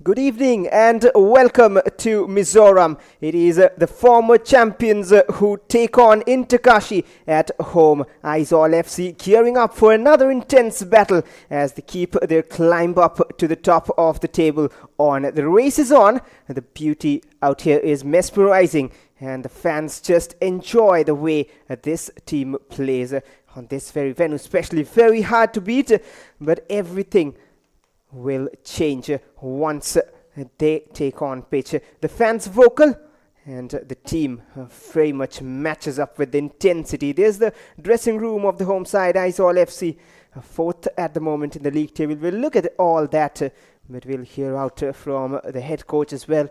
Good evening and welcome to Mizoram. It is the former champions who take on Kashi at home. Aizawl FC gearing up for another intense battle as they keep their climb up to the top of the table on. The race is on. The beauty out here is mesmerizing and the fans just enjoy the way this team plays on this very venue, especially very hard to beat, but everything will change once they take on pitch. The fans vocal and the team very much matches up with the intensity. There's the dressing room of the home side, Aizawl FC, fourth at the moment in the league table. We'll look at all that, but we'll hear out from the head coach as well.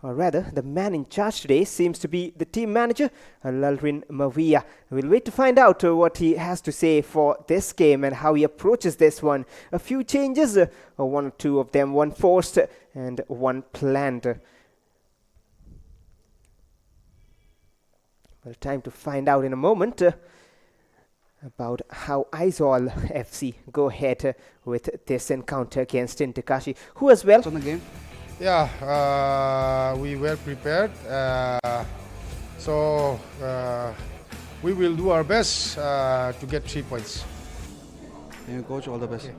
Or rather, the man in charge today seems to be the team manager, Lalrin Mavia. We'll wait to find out what he has to say for this game and how he approaches this one. A few changes, one or two of them, one forced and one planned. Well, time to find out in a moment about how Aizawl FC go ahead with this encounter against Kashi, who as well... On the game. Yeah, we were prepared, so we will do our best to get 3 points. And coach, all the best. Okay.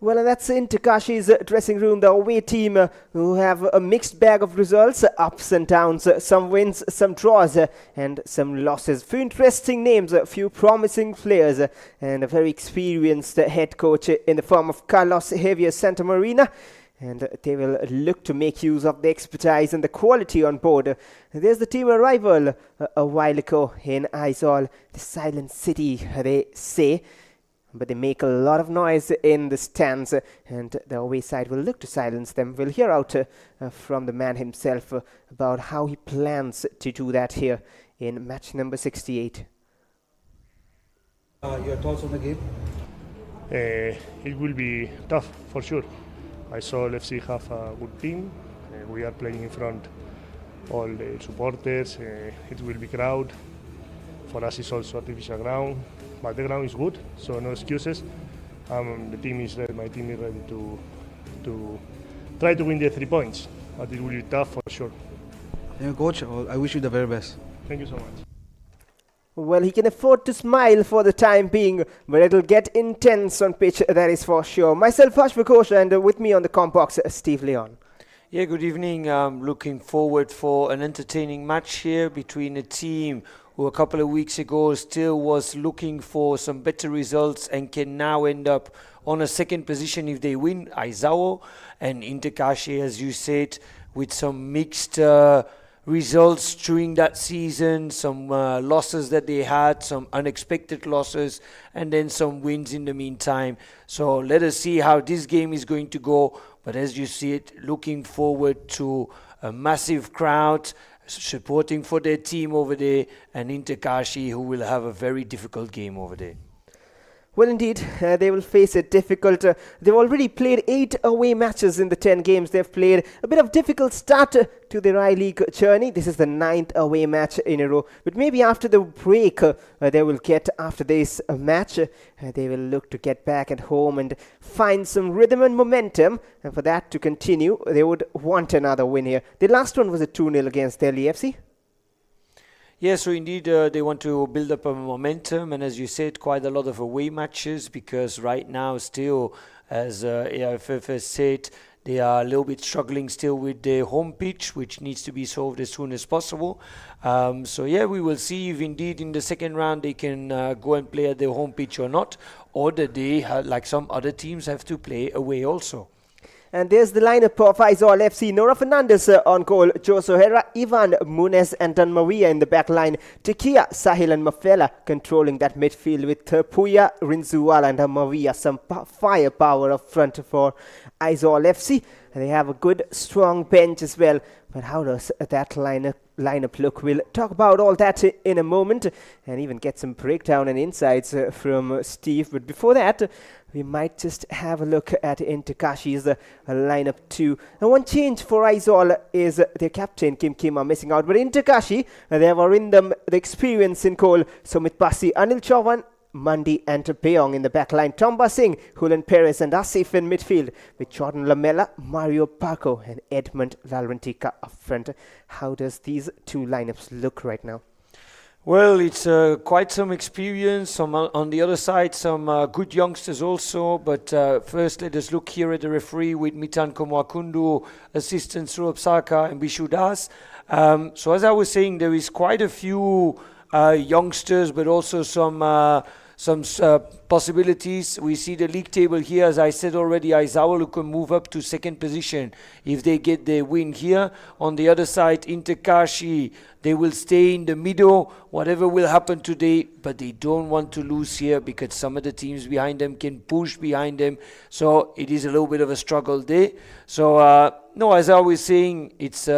Well, and that's Kashi's dressing room, the away team who have a mixed bag of results, ups and downs, some wins, some draws, and some losses. Few interesting names, a few promising players, and a very experienced head coach in the form of Carlos Javier Santamarina. And they will look to make use of the expertise and the quality on board. There's the team arrival a while ago in Aizawl, the silent city, they say. But they make a lot of noise in the stands, and the away side will look to silence them. We'll hear out from the man himself about how he plans to do that here in match number 68. Your thoughts on the game? It will be tough for sure. Aizawl FC have a good team. We are playing in front all the supporters. It will be crowd. For us, it's also artificial ground. But the ground is good, so no excuses. The team is ready. My team is ready to try to win the 3 points, but it will be tough for sure. And coach, I wish you the very best. Thank you so much. Well, he can afford to smile for the time being, but it'll get intense on pitch, that is for sure. Myself, Ash Vakosha, and with me on the comm box, Steve Leon. Yeah, good evening. Looking forward for an entertaining match here between a team who a couple of weeks ago still was looking for some better results and can now end up on a second position if they win, Aizawl, and Kashi, as you said, with some mixed results during that season, some losses that they had, some unexpected losses, and then some wins in the meantime. So let us see how this game is going to go. But as you see it, looking forward to a massive crowd supporting for their team over there, and Kashi, who will have a very difficult game over there. Well, indeed, they will face a difficult... they've already played 8 away matches in the 10 games. They've played a bit of difficult start to their I-League journey. This is the 9th away match in a row. But maybe after the break they will get, after this match, they will look to get back at home and find some rhythm and momentum. And for that to continue, they would want another win here. The last one was a 2-0 against Delhi FC. Yeah, so indeed they want to build up a momentum, and as you said, quite a lot of away matches, because right now still, as AIFF has said, they are a little bit struggling still with the home pitch, which needs to be solved as soon as possible. So yeah, we will see if indeed in the second round they can go and play at their home pitch or not, or that they, like some other teams, have to play away also. And there's the lineup of Aizawl FC. Nora Fernandez on goal. Jose Herrera, Ivan Munez and Dan Maria in the back line. Tekia, Sahil and Mafela controlling that midfield with Puya, Rinzuala and Maria. Some firepower up front for Aizawl FC. And they have a good, strong bench as well. But how does that lineup look? We'll talk about all that in a moment and even get some breakdown and insights from Steve. But before that, we might just have a look at Kashi's lineup too. And one change for Aizawl is their captain, Kim are missing out. But Kashi, they have in them the experience in goal. Sumit Basi, Anil Chauhan, Mandi and Beong in the backline. Tomba Singh, Hulan Perez and Asif in midfield with Jordan Lamella, Mario Paco and Edmund Lalrentika up front. How does these two lineups look right now? Well, it's quite some experience. Some on the other side, some good youngsters also. But first, let us look here at the referee with Mitan Komwakundu, assistant Surab Saka and Bishu Das. So as I was saying, there is quite a few youngsters, but also some possibilities. We see the league table here, as I said already, Aizawl who can move up to second position if they get their win here. On the other side, Kashi, they will stay in the middle, whatever will happen today, but they don't want to lose here because some of the teams behind them can push behind them. So it is a little bit of a struggle there. So, no, as I was saying, it's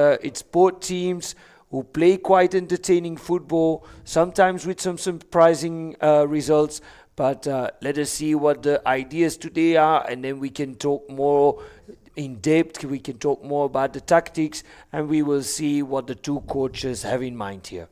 both teams who play quite entertaining football, sometimes with some surprising results. But let us see what the ideas today are, and then we can talk more in depth. We can talk more about the tactics, and we will see what the two coaches have in mind here.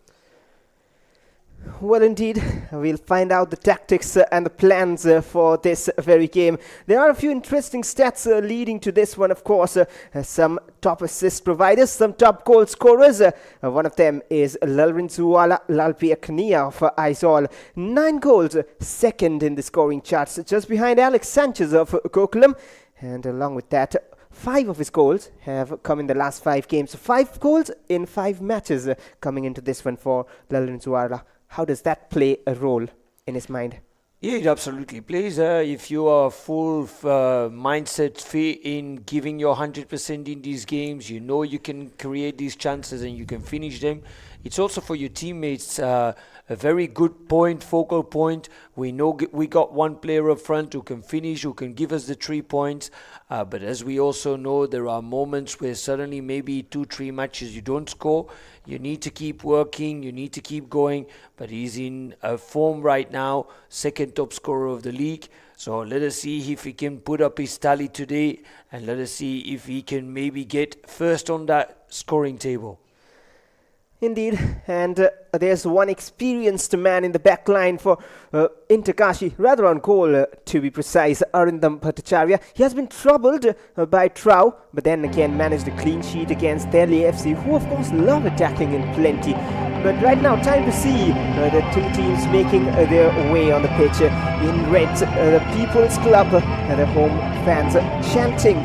Well, indeed, we'll find out the tactics and the plans for this very game. There are a few interesting stats leading to this one, of course. Some top assist providers, some top goal scorers. One of them is Lalrinzuala Lalpiaknia of Aizawl. 9 goals, second in the scoring charts, just behind Alex Sanchez of Kokulam. And along with that, 5 of his goals have come in the last 5 games. 5 goals in 5 matches coming into this one for Lalrinzuala. How does that play a role in his mind? Yeah, it absolutely plays. If you are full mindset fit in giving your 100% in these games, you know you can create these chances and you can finish them. It's also for your teammates a very good point, focal point. We know we got one player up front who can finish, who can give us the 3 points. But as we also know, there are moments where suddenly maybe 2-3 matches you don't score. You need to keep working, you need to keep going. But he's in form right now, second top scorer of the league. So let us see if he can put up his tally today, and let us see if he can maybe get first on that scoring table. Indeed, and there's one experienced man in the back line for Kashi, rather on goal to be precise, Arindam Bhattacharya. He has been troubled by Trau, but then again managed a clean sheet against Delhi FC, who of course love attacking in plenty. But right now, time to see the two teams making their way on the pitch. In red, the People's Club, the home fans chanting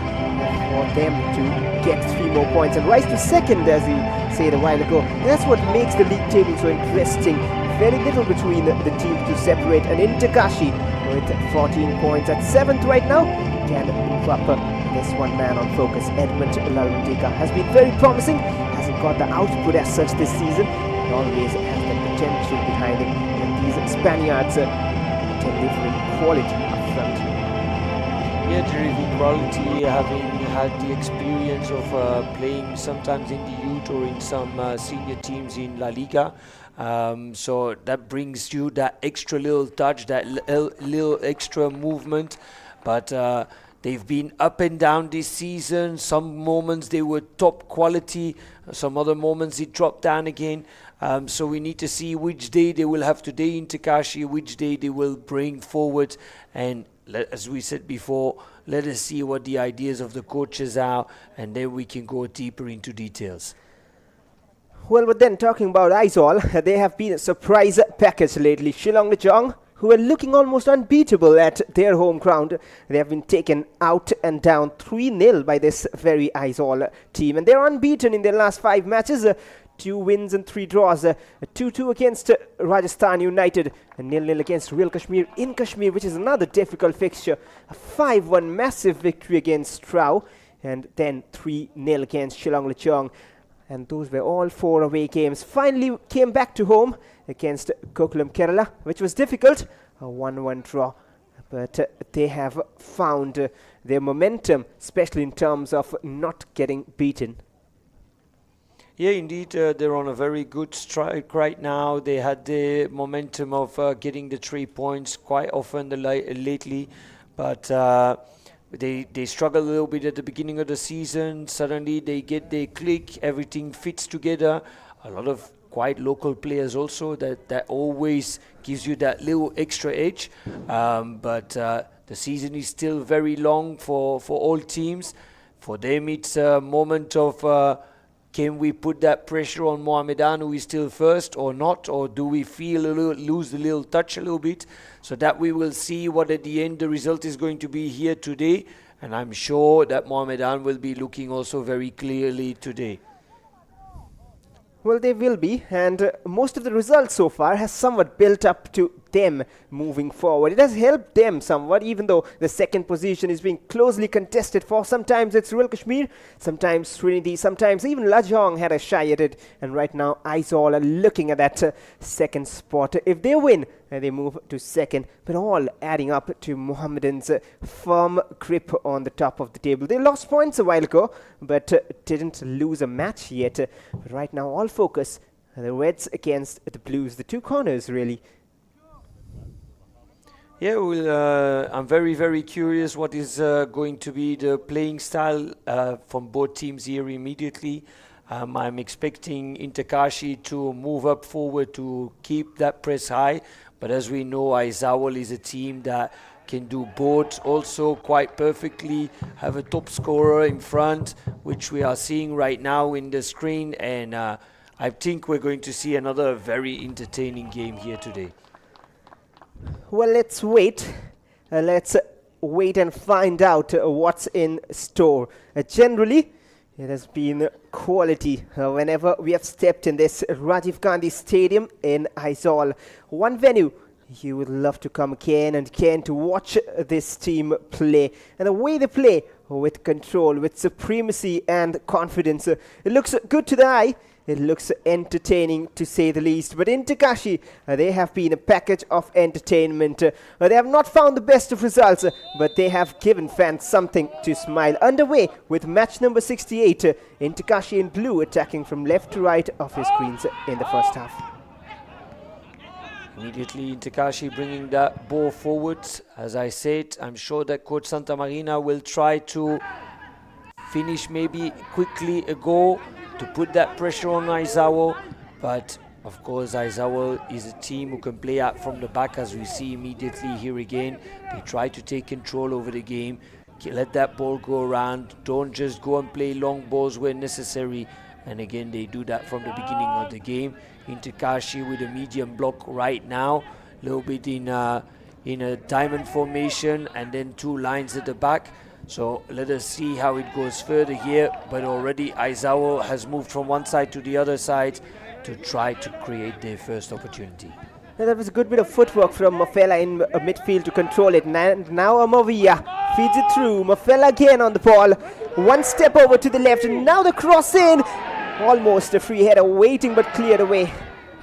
for them to get 3 more points and rise to second, as he said a while ago. That's what makes the league table so interesting. Very little between the teams to separate, and Kashi with 14 points at 7th right now can move up. This one man on focus, Edmund Lalrentika, has been very promising. Hasn't got the output as such this season, but always has the potential behind him, and these Spaniards delivering quality up front. Yeah, delivering quality, having had the experience of playing sometimes in the youth or in some senior teams in La Liga. So that brings you that extra little touch, that little extra movement. But they've been up and down this season. Some moments they were top quality. Some other moments it dropped down again. So we need to see which day they will have today in Kashi, which day they will bring forward. And as we said before, let us see what the ideas of the coaches are, and then we can go deeper into details. Well, but then talking about Aizawl, they have been a surprise package lately. Shillong Lechong, who were looking almost unbeatable at their home ground, they have been taken out and down 3-0 by this very Aizawl team. And they're unbeaten in their last 5 matches. 2 wins and 3 draws, 2-2 against Rajasthan United, a 0-0 against Real Kashmir in Kashmir, which is another difficult fixture, a 5-1 massive victory against Trau, and then 3-0 against Shillong Lechong. And those were all 4 away games. Finally came back to home against Kokulam Kerala, which was difficult, a 1-1 draw. But they have found their momentum, especially in terms of not getting beaten. Yeah, indeed, they're on a very good strike right now. They had the momentum of getting the 3 points quite often lately, but they struggle a little bit at the beginning of the season. Suddenly they get their click, everything fits together. A lot of quite local players also. That always gives you that little extra edge. But the season is still very long for all teams. For them, it's a moment of can we put that pressure on Mohamedan, who is still first, or not? Or do we feel lose a little touch a little bit? So that we will see what at the end the result is going to be here today. And I'm sure that Mohamedan will be looking also very clearly today. Well, they will be, and most of the results so far has somewhat built up to them moving forward. It has helped them somewhat, even though the second position is being closely contested for. Sometimes it's Royal Kashmir, sometimes Trinity, sometimes even Lajong had a shy at it, and right now Aizawl are looking at that second spot. If they win, they move to second, but all adding up to Mohammedan's firm grip on the top of the table. They lost points a while ago, but didn't lose a match yet. But right now, all focus the Reds against the Blues, the two corners really. Yeah, well, I'm very, very curious what is going to be the playing style from both teams here immediately. I'm expecting Kashi to move up forward to keep that press high. But as we know, Aizawl is a team that can do both also quite perfectly, have a top scorer in front, which we are seeing right now in the screen. And I think we're going to see another very entertaining game here today. Well, let's wait. Let's wait and find out what's in store. Generally, it has been quality whenever we have stepped in this Rajiv Gandhi Stadium in Aizawl. One venue you would love to come again and again to watch this team play. And the way they play, with control, with supremacy and confidence, it looks good to the eye. It looks entertaining to say the least. But in Kashi, they have been a package of entertainment. They have not found the best of results, but they have given fans something to smile. Underway with match number 68, Kashi in blue attacking from left to right of his screens in the first half. Immediately Kashi bringing that ball forwards. As I said, I'm sure that Coach Santa Marina will try to finish maybe quickly a goal to put that pressure on Aizawl, but of course Aizawl is a team who can play out from the back, as we see immediately here again. They try to take control over the game, let that ball go around, don't just go and play long balls where necessary, and again they do that from the beginning of the game. Kashi with a medium block right now, a little bit in a diamond formation, and then two lines at the back. So let us see how it goes further here. But already Aizawl has moved from one side to the other side to try to create their first opportunity. And that was a good bit of footwork from Mafela in midfield to control it. Now Amavia feeds it through. Mafela again on the ball. One step over to the left, and now the cross in. Almost a free header waiting, but cleared away.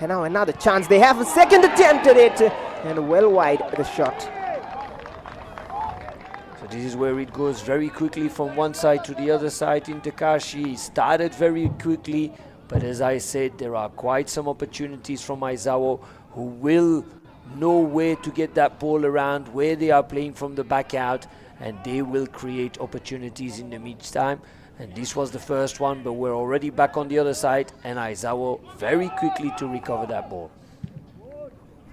And now another chance. They have a second attempt at it, and well wide the shot. This is where it goes very quickly from one side to the other side. Kashi started very quickly, but as I said, there are quite some opportunities from Aizawl, who will know where to get that ball around, where they are playing from the back out, and they will create opportunities in the meantime. And this was the first one, but we're already back on the other side, and Aizawl very quickly to recover that ball.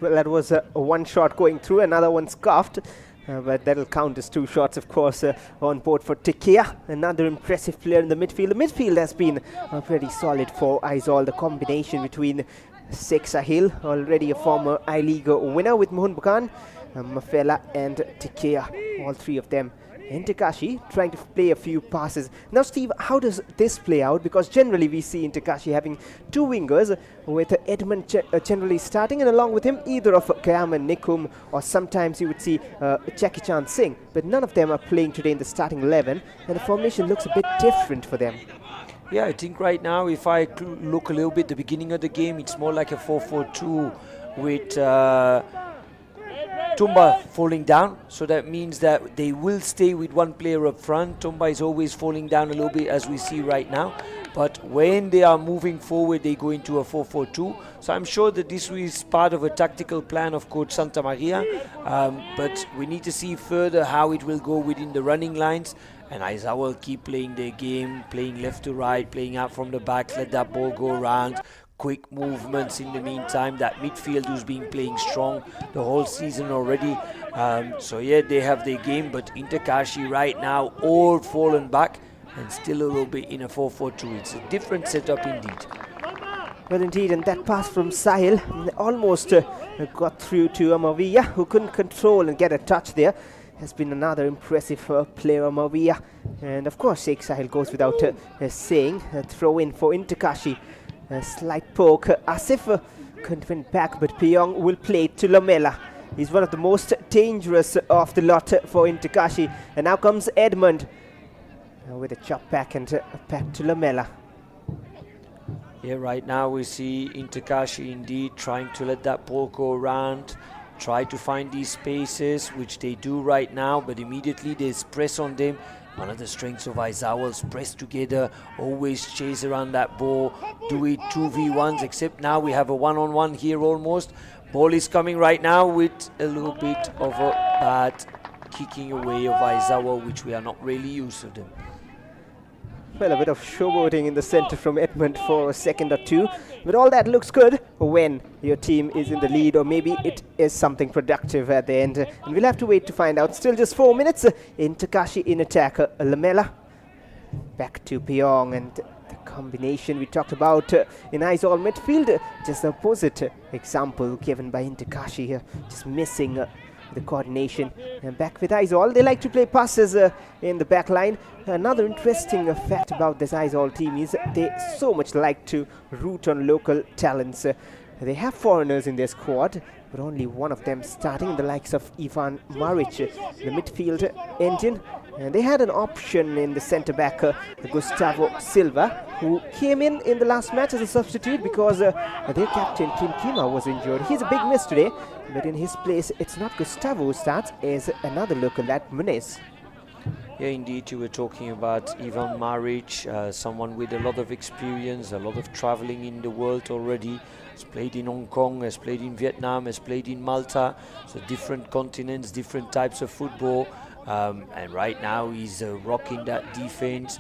Well, that was one shot going through, another one scuffed. But that'll count as two shots, of course, on board for Tekea, another impressive player in the midfield. The midfield has been pretty solid for Aizawl. The combination between Sheikh Sahil, already a former I-League winner with Mohun Bagan, Mafela and Tekea, all three of them. Kashi trying to play a few passes. Now, Steve, how does this play out? Because generally we see Kashi having two wingers, with Edmund generally starting, and along with him either of Kayam and Nikum, or sometimes you would see Jackie Chan Singh. But none of them are playing today in the starting 11, and the formation looks a bit different for them. Yeah, I think right now, if I look a little bit the beginning of the game, it's more like a 4-4-2 with Tumba falling down, so that means that they will stay with one player up front. Tumba is always falling down a little bit, as we see right now, but when they are moving forward, they go into a 4-4-2. So I'm sure that this is part of a tactical plan of Coach Santa Maria, but we need to see further how it will go within the running lines. And Aizawl keep playing their game, playing left to right, playing out from the back, let that ball go around, quick movements in the meantime. That midfield who's been playing strong the whole season already. So yeah, they have their game, but Kashi right now all fallen back and still a little bit in a 4-4-2. It's a different setup indeed. Well, indeed, and that pass from Sahil almost got through to Amavia, who couldn't control and get a touch there. Has been another impressive player, Amavia. And of course, Sheikh Sahil goes without saying. A throw in for Kashi. A slight poke. Asif couldn't win back, but Pyong will play to Lamela. He's one of the most dangerous of the lot for Kashi. And now comes Edmund with a chop back and back to Lamela. Yeah, right now we see Kashi indeed trying to let that ball go around, try to find these spaces, which they do right now, but immediately there's press on them. One of the strengths of Aizawl's press together, always chase around that ball, do it 2v1s, except now we have a one-on-one here almost. Ball is coming right now with a little bit of a bad kicking away of Aizawl, which we are not really used to them. Well, a bit of showboating in the center from Edmund for a second or two. But all that looks good when your team is in the lead, or maybe it is something productive at the end. And we'll have to wait to find out. Still just 4 minutes. Kashi in attack. Lamela back to Pyong, and the combination we talked about in Aizawl midfield. Just the opposite example given by Kashi here. Just missing the coordination. And back with Aizawl, they like to play passes in the back line. Another interesting fact about this Aizawl team is they so much like to root on local talents. They have foreigners in their squad, but only one of them starting, the likes of Ivan Maric, the midfield engine. And they had an option in the centre-back, Gustavo Silva, who came in the last match as a substitute because their captain, Kim Kima, was injured. He's a big miss today, but in his place, it's not Gustavo who starts, it's another local, that Muniz. Yeah, indeed, you were talking about Ivan Maric, someone with a lot of experience, a lot of traveling in the world already. Has played in Hong Kong, has played in Vietnam, has played in Malta. So different continents, different types of football. And right now he's rocking that defense.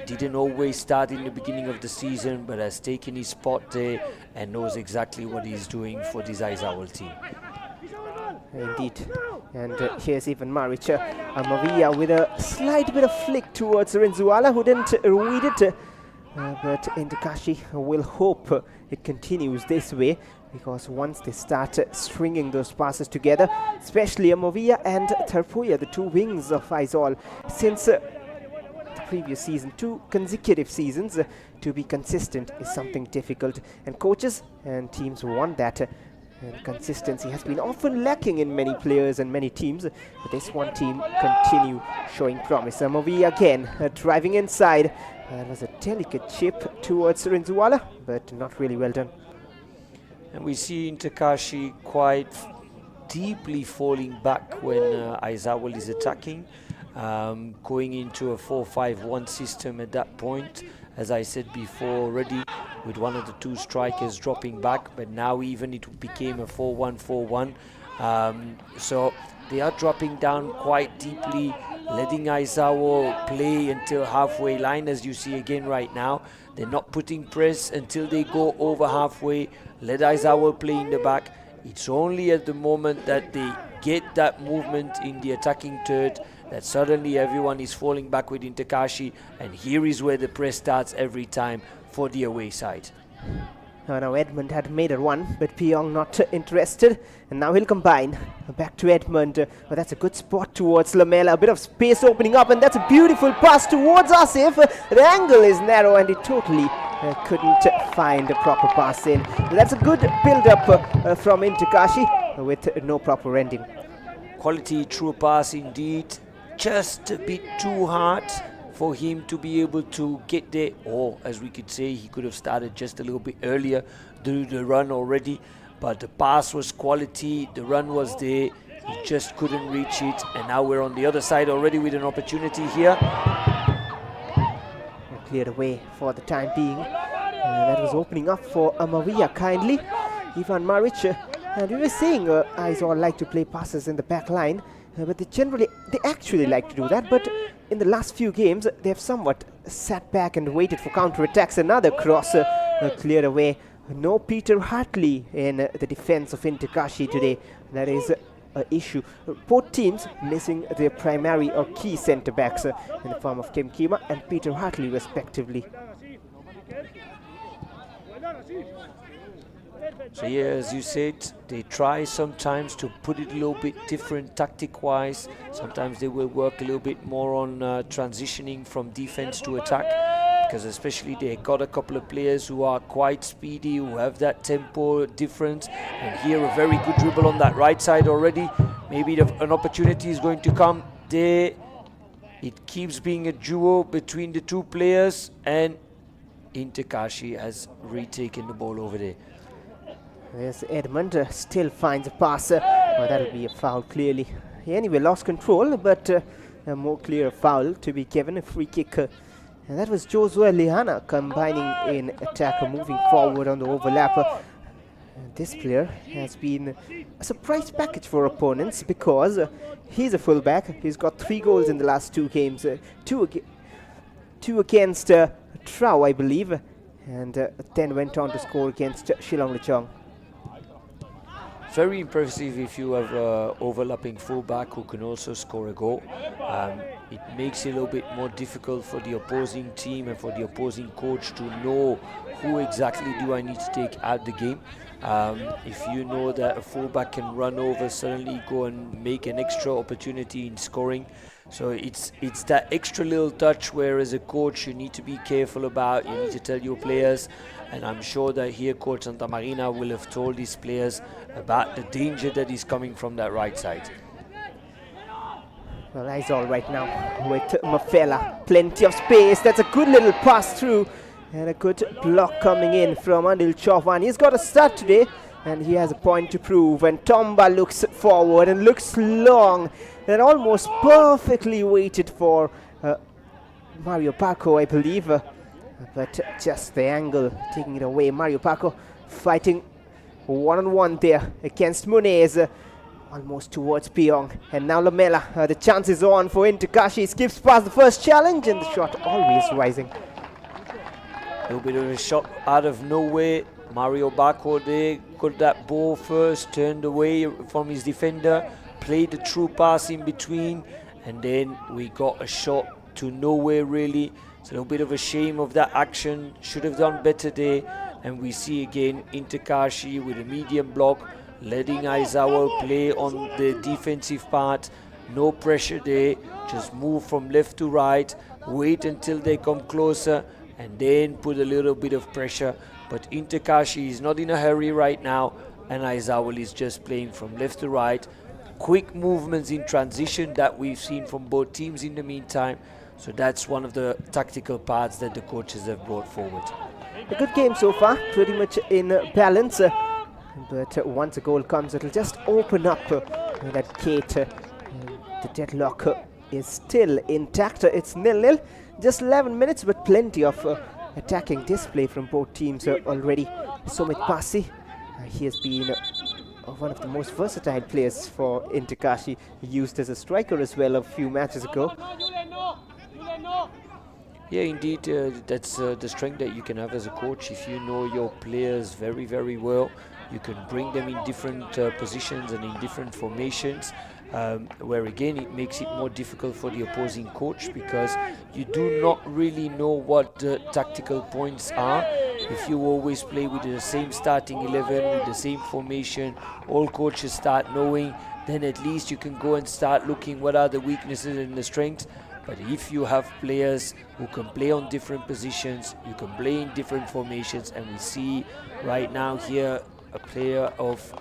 Didn't always start in the beginning of the season, but has taken his spot there and knows exactly what he's doing for this Aizawl team. Indeed. And here's even Maric. Amavia with a slight bit of flick towards Rinzuala, who didn't read it. But Kashi will hope it continues this way, because once they start stringing those passes together, especially Amavia and Tarpuya, the two wings of Aizawl, since the previous season, 2 consecutive seasons, to be consistent is something difficult. And coaches and teams want that. And consistency has been often lacking in many players and many teams, but this one team continue showing promise. Amavia again driving inside. It was a delicate chip towards Rinzuala, but not really well done. And we see Kashi quite deeply falling back when Aizawl is attacking, going into a 4-5-1 system at that point. As I said before already, with one of the 2 strikers dropping back, but now even it became a 4-1-4-1. So they are dropping down quite deeply, letting Aizawl play until halfway line, as you see again right now. They're not putting press until they go over halfway. Let Aizawl play in the back. It's only at the moment that they get that movement in the attacking third that suddenly everyone is falling back with Kashi, and here is where the press starts every time for the away side. Now Edmund had made a run, but Pyong not interested, and now he'll combine. Back to Edmund, but that's a good spot towards Lamela, a bit of space opening up, and that's a beautiful pass towards Asif. The angle is narrow and he totally couldn't find a proper pass in. But that's a good build-up from Kashi with no proper ending. Quality true pass indeed, just a bit too hard for him to be able to get there, or as we could say, he could have started just a little bit earlier, do the run already, but the pass was quality, the run was there, he just couldn't reach it, and now we're on the other side already with an opportunity here. Cleared away for the time being. That was opening up for Amavia kindly. Ivan Maric, and we were saying Aizawl like to play passes in the back line, but they actually like to do that, but in the last few games they have somewhat sat back and waited for counter-attacks. Another cross cleared away no Peter Hartley in the defense of Kashi today. That is an issue. Both teams missing their primary or key centre backs in the form of Kim Kima and Peter Hartley respectively. So yeah, as you said, they try sometimes to put it a little bit different tactic-wise. Sometimes they will work a little bit more on transitioning from defense to attack, because especially they got a couple of players who are quite speedy, who have that tempo difference. And here a very good dribble on that right side already. Maybe an opportunity is going to come there. It keeps being a duo between the two players, and Kashi has retaken the ball over there. Yes, Edmund still finds a pass. That'll be a foul clearly. He anyway lost control, but a more clear foul to be given, a free kick. And that was Joshua Lihana combining in attack, moving forward on the overlap. This player has been a surprise package for opponents because he's a fullback. He's got 3 goals in the last 2 games, two against Trau, I believe, and then went on to score against Shillong Lechong. Very impressive if you have an overlapping fullback who can also score a goal. It makes it a little bit more difficult for the opposing team and for the opposing coach to know who exactly do I need to take out the game. If you know that a fullback can run over, suddenly go and make an extra opportunity in scoring. So it's that extra little touch where as a coach you need to be careful about, you need to tell your players, and I'm sure that here Coach Santa Marina will have told his players about the danger that is coming from that right side. Well, Aizawl right now with Mafela, plenty of space. That's a good little pass through and a good block coming in from Anil Chauhan. He's got a start today and he has a point to prove, and Tomba looks forward and looks long and almost perfectly waited for Mario Paco, I believe, but just the angle taking it away. Mario Paco fighting one-on-one there against Munez, almost towards Piong, and now Lamela. The chance is on for Kashi. Skips past the first challenge and the shot always rising. A little bit of a shot out of nowhere. Mario Bacco there got that ball first, turned away from his defender, played the true pass in between, and then we got a shot to nowhere really. It's a little bit of a shame of that action. Should have done better there. And we see again Kashi with a medium block, letting Aizawl play on the defensive part. No pressure there, just move from left to right, wait until they come closer, and then put a little bit of pressure. But Kashi is not in a hurry right now, and Aizawl is just playing from left to right. Quick movements in transition that we've seen from both teams in the meantime. So that's one of the tactical parts that the coaches have brought forward. A good game so far, pretty much in balance. But once a goal comes, it'll just open up that gate. The deadlock is still intact. It's 0-0. Just 11 minutes, but plenty of attacking display from both teams already. Sumit Pasi, he has been one of the most versatile players for Kashi, used as a striker as well a few matches ago. Yeah, indeed, that's the strength that you can have as a coach. If you know your players very, very well, you can bring them in different positions and in different formations, where again it makes it more difficult for the opposing coach because you do not really know what the tactical points are. If you always play with the same starting 11, with the same formation, all coaches start knowing, then at least you can go and start looking what are the weaknesses and the strengths. But if you have players who can play on different positions, you can play in different formations, and we see right now here a player of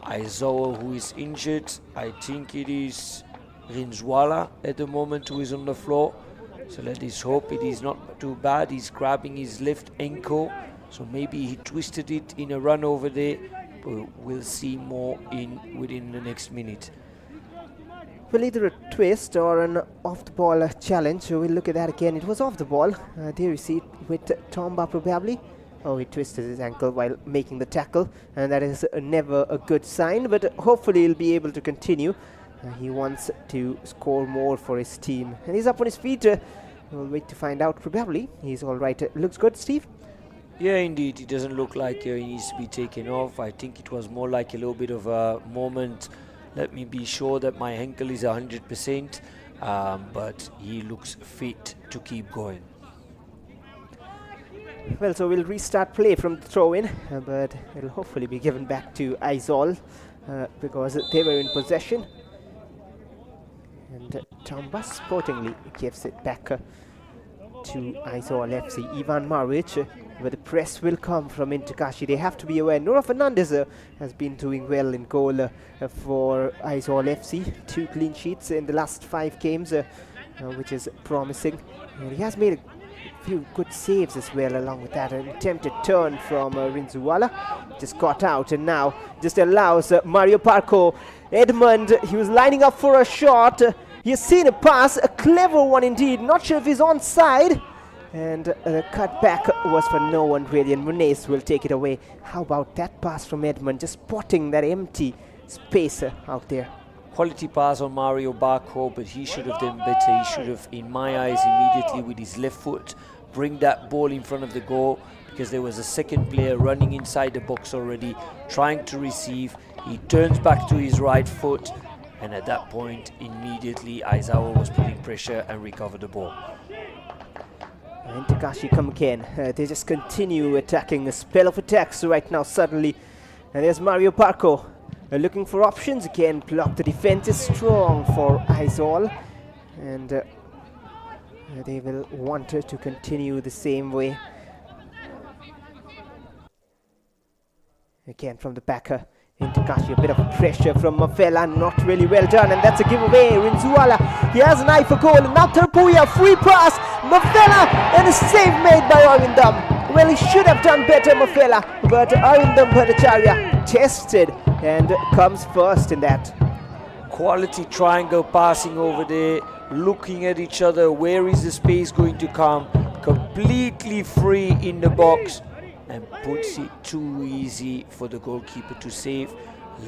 Aizawl who is injured. I think it is Rinzwala at the moment who is on the floor. So let us hope it is not too bad. He's grabbing his left ankle, so maybe he twisted it in a run over there, but we'll see more within the next minute. Well, either a twist or an off-the-ball challenge. We'll look at that again. It was off the ball. There you see it with Tomba probably. Oh, he twisted his ankle while making the tackle, and that is never a good sign, but hopefully he'll be able to continue. He wants to score more for his team. And he's up on his feet. We'll wait to find out probably. He's all right. Looks good, Steve? Yeah, indeed. It doesn't look like he needs to be taken off. I think it was more like a little bit of a moment. Let me be sure that my ankle is 100%. But he looks fit to keep going. Well, so we'll restart play from the throw-in, but it'll hopefully be given back to Aizawl because they were in possession. And Tomba sportingly gives it back to Aizawl FC. Ivan Maric, where the press will come from Inter Kashi. They have to be aware. Nora Fernandez has been doing well in goal for Aizawl FC. 2 clean sheets in the last 5 games, which is promising. And he has made a few good saves as well along with that. An attempted turn from Rinzuala. Just got out and now just allows Mario Parco. Edmund, he was lining up for a shot. He has seen a pass, a clever one indeed. Not sure if he's onside. And the cut back was for no one really, and Muniz will take it away. How about that pass from Edmund, just spotting that empty space out there. Quality pass on Mario Barco, but he should have done better. He should have, in my eyes, immediately with his left foot, bring that ball in front of the goal, because there was a second player running inside the box already, trying to receive. He turns back to his right foot, and at that point, immediately Aizawl was putting pressure and recovered the ball. Inter Kashi come again. They just continue attacking. A spell of attacks right now suddenly. And there's Mario Parco looking for options again. Block. The defense is strong for Aizawl. And they will want to continue the same way. Again from the backer. Inter Kashi, a bit of pressure from Mafela, not really well done, and that's a giveaway. Rinzuala, he has an eye for goal, and now Terpuya, free pass, Mafela, and a save made by Arindam. Well, he should have done better, Mafela, but Arindam Bhattacharya tested and comes first in that. Quality triangle passing over there, looking at each other, where is the space going to come, completely free in the box, and puts it too easy for the goalkeeper to save.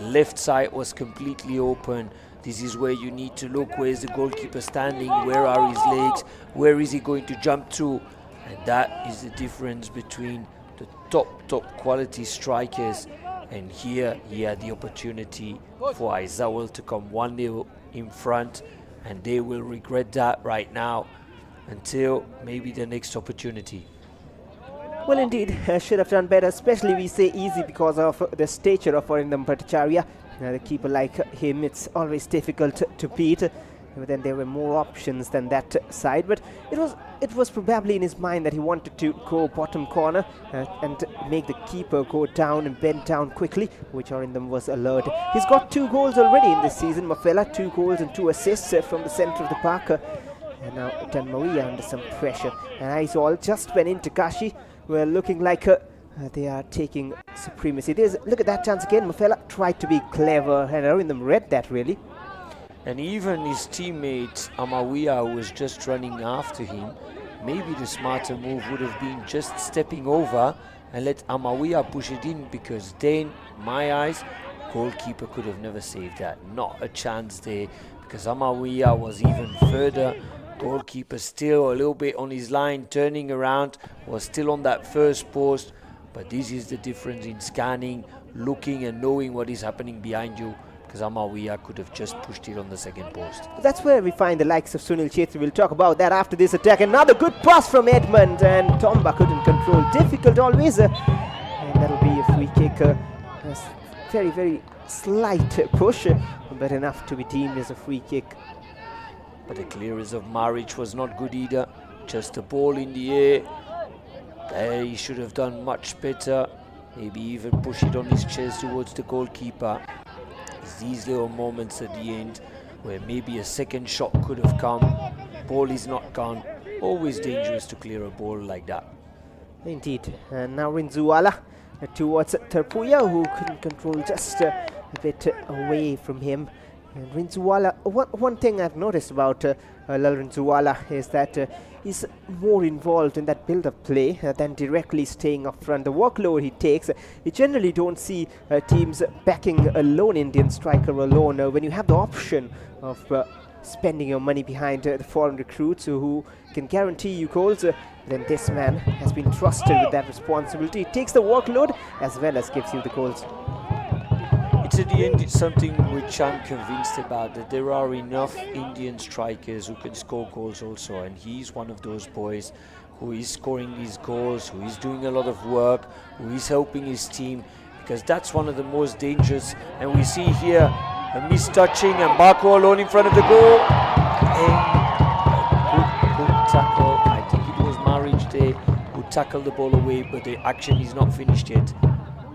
Left side was completely open. This is where you need to look. Where is the goalkeeper standing? Where are his legs? Where is he going to jump to? And that is the difference between the top quality strikers. And here he had the opportunity for Aizawl to come 1-0 in front, and they will regret that right now until maybe the next opportunity. Well, indeed, should have done better, especially we say easy because of the stature of Arindam Bhattacharya. The keeper like him, it's always difficult to beat. But then there were more options than that side. But it was probably in his mind that he wanted to go bottom corner and make the keeper go down and bend down quickly, which Arindam was alert. He's got 2 goals already in this season. Mafela, 2 goals and 2 assists from the centre of the park. And now Tanmaria under some pressure. And Aizawl just went into Kashi. We're looking like they are taking supremacy. Look at that chance again. Mafela tried to be clever, and Arindam read that really. And even his teammate Amawiya, who was just running after him, maybe the smarter move would have been just stepping over and let Amawiya push it in, because then, in my eyes, goalkeeper could have never saved that. Not a chance there, because Amawiya was even further. Goalkeeper still a little bit on his line, turning around, was still on that first post. But this is the difference in scanning, looking and knowing what is happening behind you, because Amawiya could have just pushed it on the second post. That's where we find the likes of Sunil Chetri. We'll talk about that after this attack. Another good pass from Edmund, and Tomba couldn't control. Difficult always. And that'll be a free kick. A very, very slight push, but enough to be deemed as a free kick. But the clearance of Maric was not good either. Just a ball in the air. There he should have done much better. Maybe even push it on his chest towards the goalkeeper. It's these little moments at the end where maybe a second shot could have come. Ball is not gone. Always dangerous to clear a ball like that. Indeed. And now Rinzuala towards Terpuya, who couldn't control, just a bit away from him. And Rinzuala, one thing I've noticed about Lal Rinzuala is that he's more involved in that build-up play than directly staying up front. The workload he takes, you generally don't see teams backing a lone Indian striker alone. When you have the option of spending your money behind the foreign recruits who can guarantee you goals, then this man has been trusted with that responsibility. He takes the workload as well as gives you the goals. It's at the end something which I'm convinced about, that there are enough Indian strikers who can score goals also, and he's one of those boys who is scoring these goals, who is doing a lot of work, who is helping his team, because that's one of the most dangerous. And we see here a mistouching and Bako alone in front of the goal. And a good tackle. I think it was Maric there who tackled the ball away, but the action is not finished yet.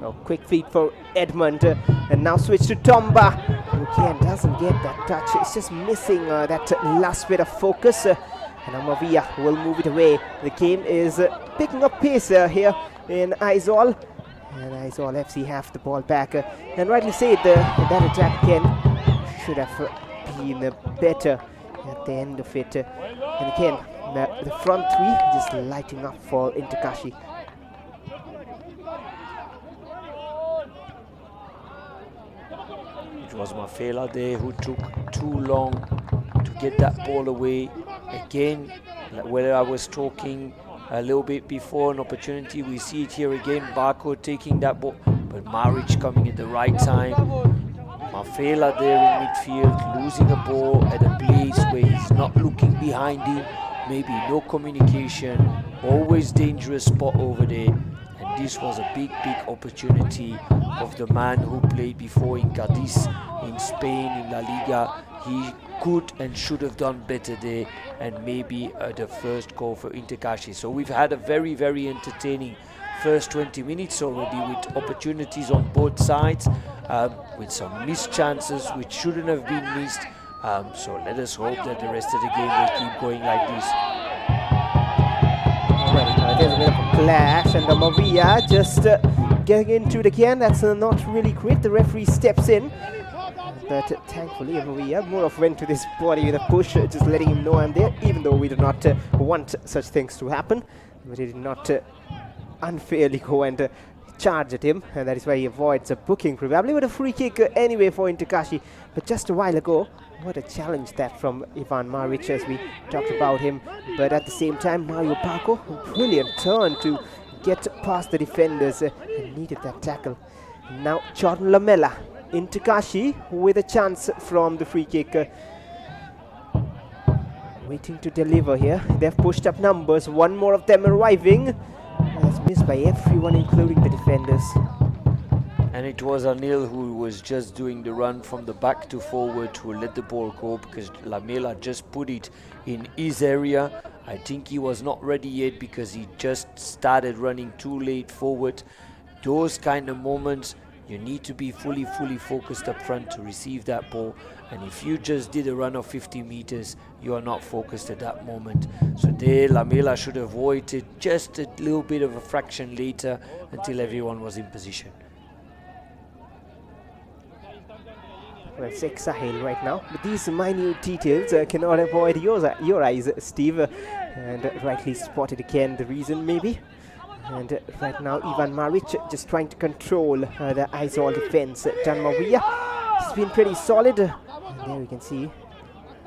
Oh, quick feed for Edmund, and now switch to Tomba, who again doesn't get that touch. It's just missing that last bit of focus. And Amavia will move it away. The game is picking up pace here in Aizawl. And Aizawl FC have the ball back. And rightly said, that attack again should have been better at the end of it. And again, the front three just lighting up for Kashi. It was Mafela there who took too long to get that ball away. Again, where I was talking a little bit before, an opportunity, we see it here again. Bako taking that ball, but Maric coming at the right time. Mafela there in midfield, losing a ball at a place where he's not looking behind him. Maybe no communication, always dangerous spot over there. And this was a big opportunity of the man who played before in Cadiz, in Spain, in La Liga. He could and should have done better there, and maybe the first goal for Kashi. So we've had a very entertaining first 20 minutes already, with opportunities on both sides, with some missed chances which shouldn't have been missed. So let us hope that the rest of the game will keep going like this. Well, there's a bit of a clash, and Mavia just getting into it again. That's not really great. The referee steps in. But thankfully, Mavia more of went to this body with a push, just letting him know I'm there, even though we do not want such things to happen. But he did not unfairly go and charge at him, and that is why he avoids a booking, probably with a free kick anyway for Kashi. But just a while ago, what a challenge that from Ivan Maric, as we talked about him. But at the same time, Mario Bako, a brilliant turn to get past the defenders, and needed that tackle. Now Jordan Lamela. Kashi with a chance from the free kick. Waiting to deliver here. They've pushed up numbers. One more of them arriving. That's missed by everyone, including the defenders. And it was Anil who was just doing the run from the back to forward, who let the ball go, because Lamela just put it in his area. I think he was not ready yet because he just started running too late forward. Those kind of moments, you need to be fully focused up front to receive that ball. And if you just did a run of 50 meters, you are not focused at that moment. So there, Lamela should have waited just a little bit of a fraction later until everyone was in position. Well, it's Sahil right now. But these minute details cannot avoid your eyes, Steve. And rightly spotted again the reason, maybe. And right now, Ivan Maric just trying to control the Aizawl defense. Dan Mavia has been pretty solid. And there we can see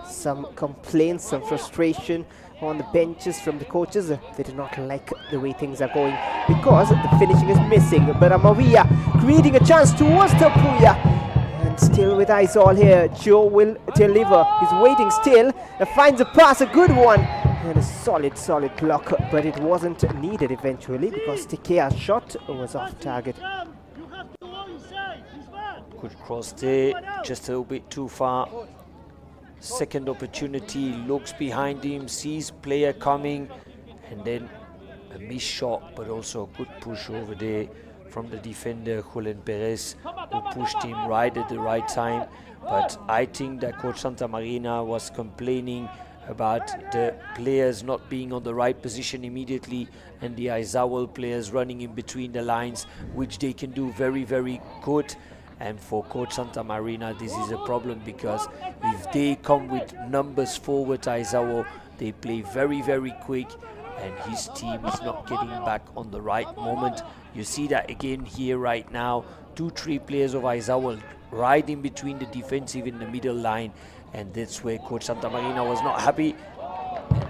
some complaints, some frustration on the benches from the coaches. They do not like the way things are going because the finishing is missing. But Mavia creating a chance towards Tapuya. And still with Aizawl here, Joe will deliver. He's waiting still. Finds a pass, a good one. And a solid block, but it wasn't needed eventually because Tikea's shot was off target. Good cross there, just a little bit too far. Second opportunity, looks behind him, sees player coming, and then a missed shot, but also a good push over there from the defender, Julen Perez, who pushed him right at the right time. But I think that Coach Santa Marina was complaining about the players not being on the right position immediately, and the Aizawl players running in between the lines, which they can do very good. And for Coach Santa Marina, this is a problem, because if they come with numbers forward, Aizawl, they play very quick, and his team is not getting back on the right moment. You see that again here right now. 2-3 players of Aizawl right in between the defensive in the middle line, and that's where Coach Santamarina was not happy.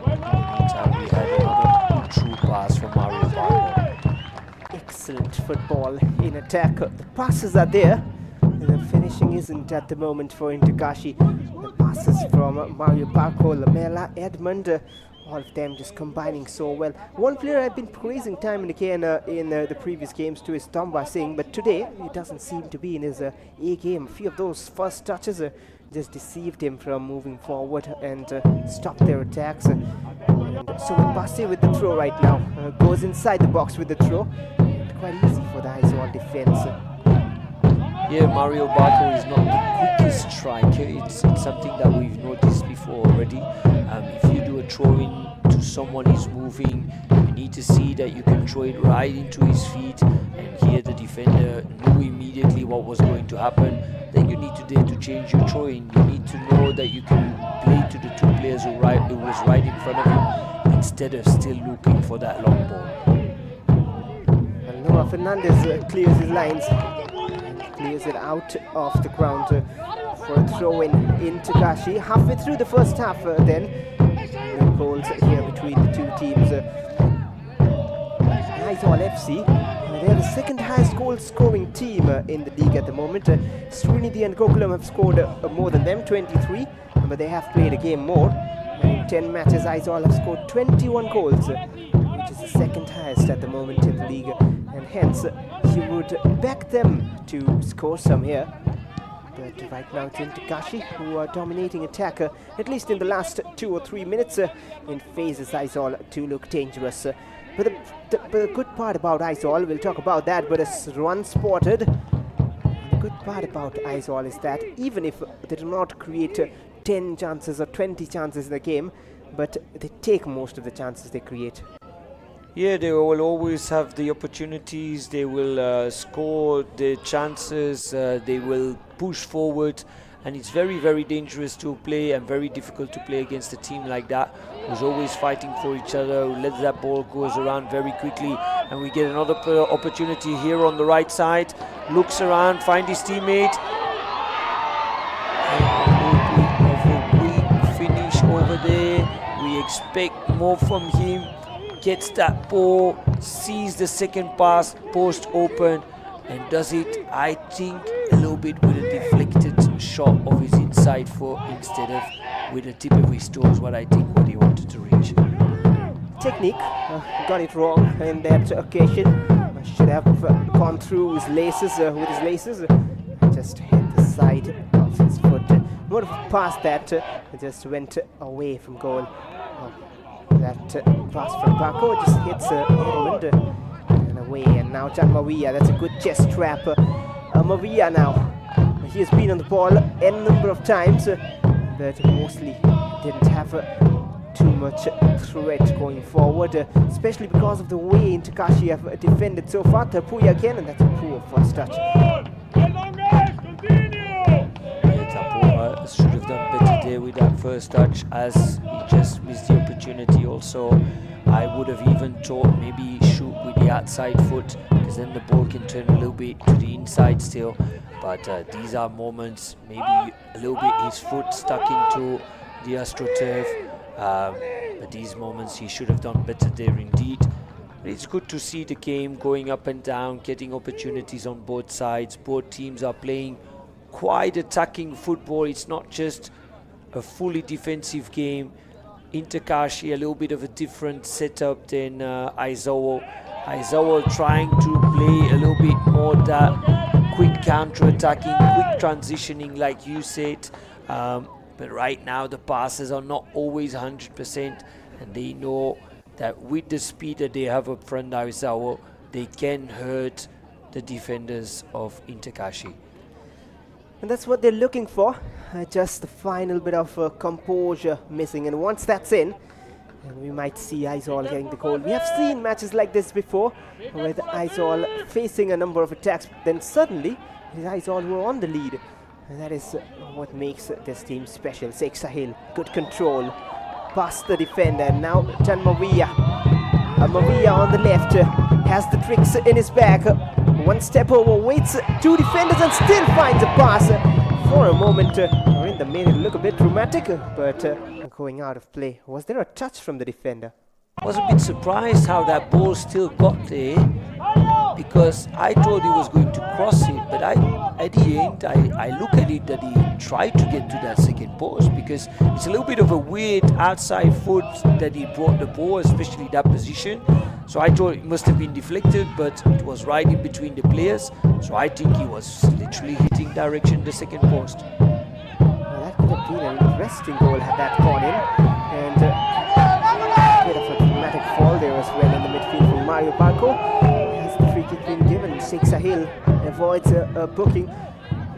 And in the meantime, we had another good through pass from Mario Barco. Excellent football in attack. The passes are there. The finishing isn't at the moment for Kashi. The passes from Mario Barco, Lamela, Edmund, all of them just combining so well. One player I've been praising time and again in the previous games too is Tamba Singh, but today he doesn't seem to be in his A game. A few of those first touches just deceived him from moving forward and stopped their attacks. And so Basse with the throw right now, goes inside the box with the throw. Quite easy for the Aizawl defense. Yeah, Mario Barco is not the quickest striker. It's something that we've noticed before already. If you do a throw in to someone who's moving, you need to see that you can throw it right into his feet. And here the defender knew immediately what was going to happen. Then you need to dare to change your throw in. You need to know that you can play to the two players who was right in front of you instead of still looking for that long ball. And Noah Fernandez clears his lines. Clears it out of the ground for a throw into Kashi. Halfway through the first half then, no goals here between the two teams. Aizawl FC, they're the second highest goal scoring team in the league at the moment. Srinidhi and Gokulam have scored more than them, 23, but they have played a game more. In 10 matches, Aizawl have scored 21 goals, which is the second highest at the moment in the league, and hence you would back them to score some here. But right now it's Kashi who are dominating attack, at least in the last 2 or 3 minutes, in phases Aizawl to look dangerous. But the good part about Aizawl, we'll talk about that, but it's run spotted. The good part about Aizawl is that even if they do not create 10 chances or 20 chances in the game, but they take most of the chances they create. Yeah, they will always have the opportunities, they will score the chances, they will push forward, and it's very, very dangerous to play and very difficult to play against a team like that, who's always fighting for each other, who lets that ball goes around very quickly. And we get another opportunity here on the right side, looks around, find his teammate, and a little bit of a weak finish over there. We expect more from him. Gets that ball, sees the second pass, post open, and does it, I think, a little bit with a deflected shot of his inside foot instead of with the tip of his toes, what I think what he wanted to reach. Technique, got it wrong in that occasion. Should have gone through his laces, with his laces. Just hit the side of his foot. More of a pass that just went away from goal. That pass from Barco just hits Edmund and away, and now Jan Maria, that's a good chest trap. Maria now, he has been on the ball n number of times, but mostly didn't have too much threat going forward, especially because of the way Kashi have defended so far. Tapuya again, and that's a poor first touch. Should have done better there with that first touch, as he just missed the opportunity. Also, I would have even thought maybe shoot with the outside foot, because then the ball can turn a little bit to the inside still. But these are moments, maybe a little bit his foot stuck into the AstroTurf. But these moments he should have done better there indeed. But it's good to see the game going up and down, getting opportunities on both sides. Both teams are playing quite attacking football. It's not just a fully defensive game. Kashi a little bit of a different setup than Aizawl. Aizawl trying to play a little bit more that quick counter-attacking, quick transitioning like you said. But right now the passes are not always 100%, and they know that with the speed that they have up front, Aizawl, they can hurt the defenders of Kashi. And that's what they're looking for, just the final bit of composure missing, and once that's in, we might see Aizawl getting the goal. We have seen matches like this before, with Aizawl facing a number of attacks, then suddenly it is Aizawl who are on the lead, and that is what makes this team special. Sheikh Sahil, good control, past the defender, and now Jan Maria. Maria on the left, has the tricks in his bag. One step over, waits two defenders and still finds a pass. For a moment, we're in defender made it look a bit dramatic, but going out of play. Was there a touch from the defender? I was a bit surprised how that ball still got there, because I thought he was going to cross it, but at the end I look at it that he tried to get to that second post, because it's a little bit of a weird outside foot that he brought the ball, especially that position. So I thought it must have been deflected, but it was right in between the players. So I think he was literally hitting direction the second post. Well, that could have been an interesting goal had that gone in. And a bit of a dramatic fall there as well in the midfield from Mario Barco. Has the free kick been given? Sheikh Sahil avoids a booking.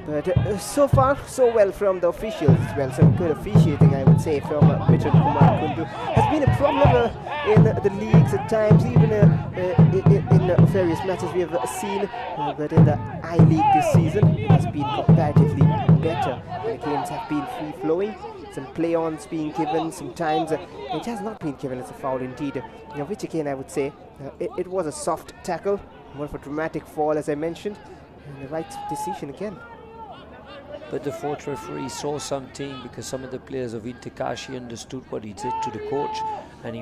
But so far, so well from the officials as well. Some good officiating, I would say, from Mitchell Kumar Kundu. Has been a problem in the leagues at times, even in various matches we have seen. But in the I-League this season, it has been comparatively better. The games have been free-flowing. Some play-ons being given, sometimes it has not been given as a foul indeed. Which again, I would say, it was a soft tackle, more of a dramatic fall, as I mentioned. And the right decision again. But the fourth referee saw something, because some of the players of Inter Kashi understood what he said to the coach and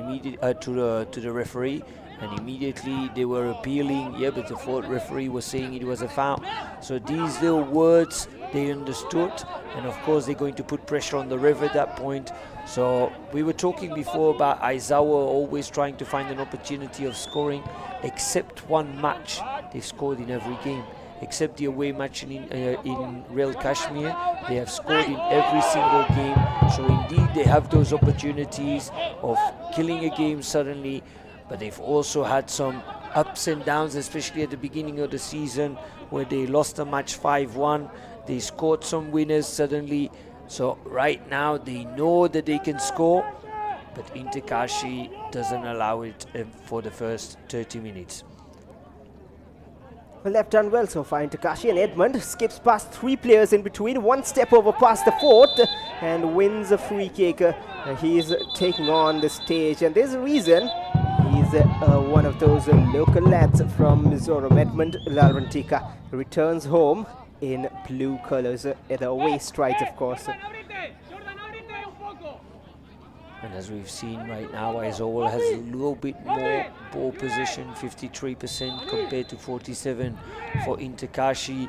to the referee, and immediately they were appealing. Yeah, but the fourth referee was saying it was a foul. So these little words they understood, and of course they're going to put pressure on the ref at that point. So we were talking before about Aizawl always trying to find an opportunity of scoring. Except one match, they've scored in every game. Except the away match in Real Kashmir, they have scored in every single game. So indeed they have those opportunities of killing a game suddenly, but they've also had some ups and downs, especially at the beginning of the season where they lost a match 5-1. They scored some winners suddenly. So right now they know that they can score, but Inter Kashi doesn't allow it for the first 30 minutes. Well, they've done well so far. Inter Kashi, and Edmund skips past three players in between, one step over past the fourth, and wins a free kick. He's taking on the stage, and there's a reason. He's one of those local lads from Mizoram. Edmund Lalrantika returns home in blue colors, the away strides, of course. And as we've seen right now, Aizawl has a little bit more ball position, 53% compared to 47 for Inter Kashi.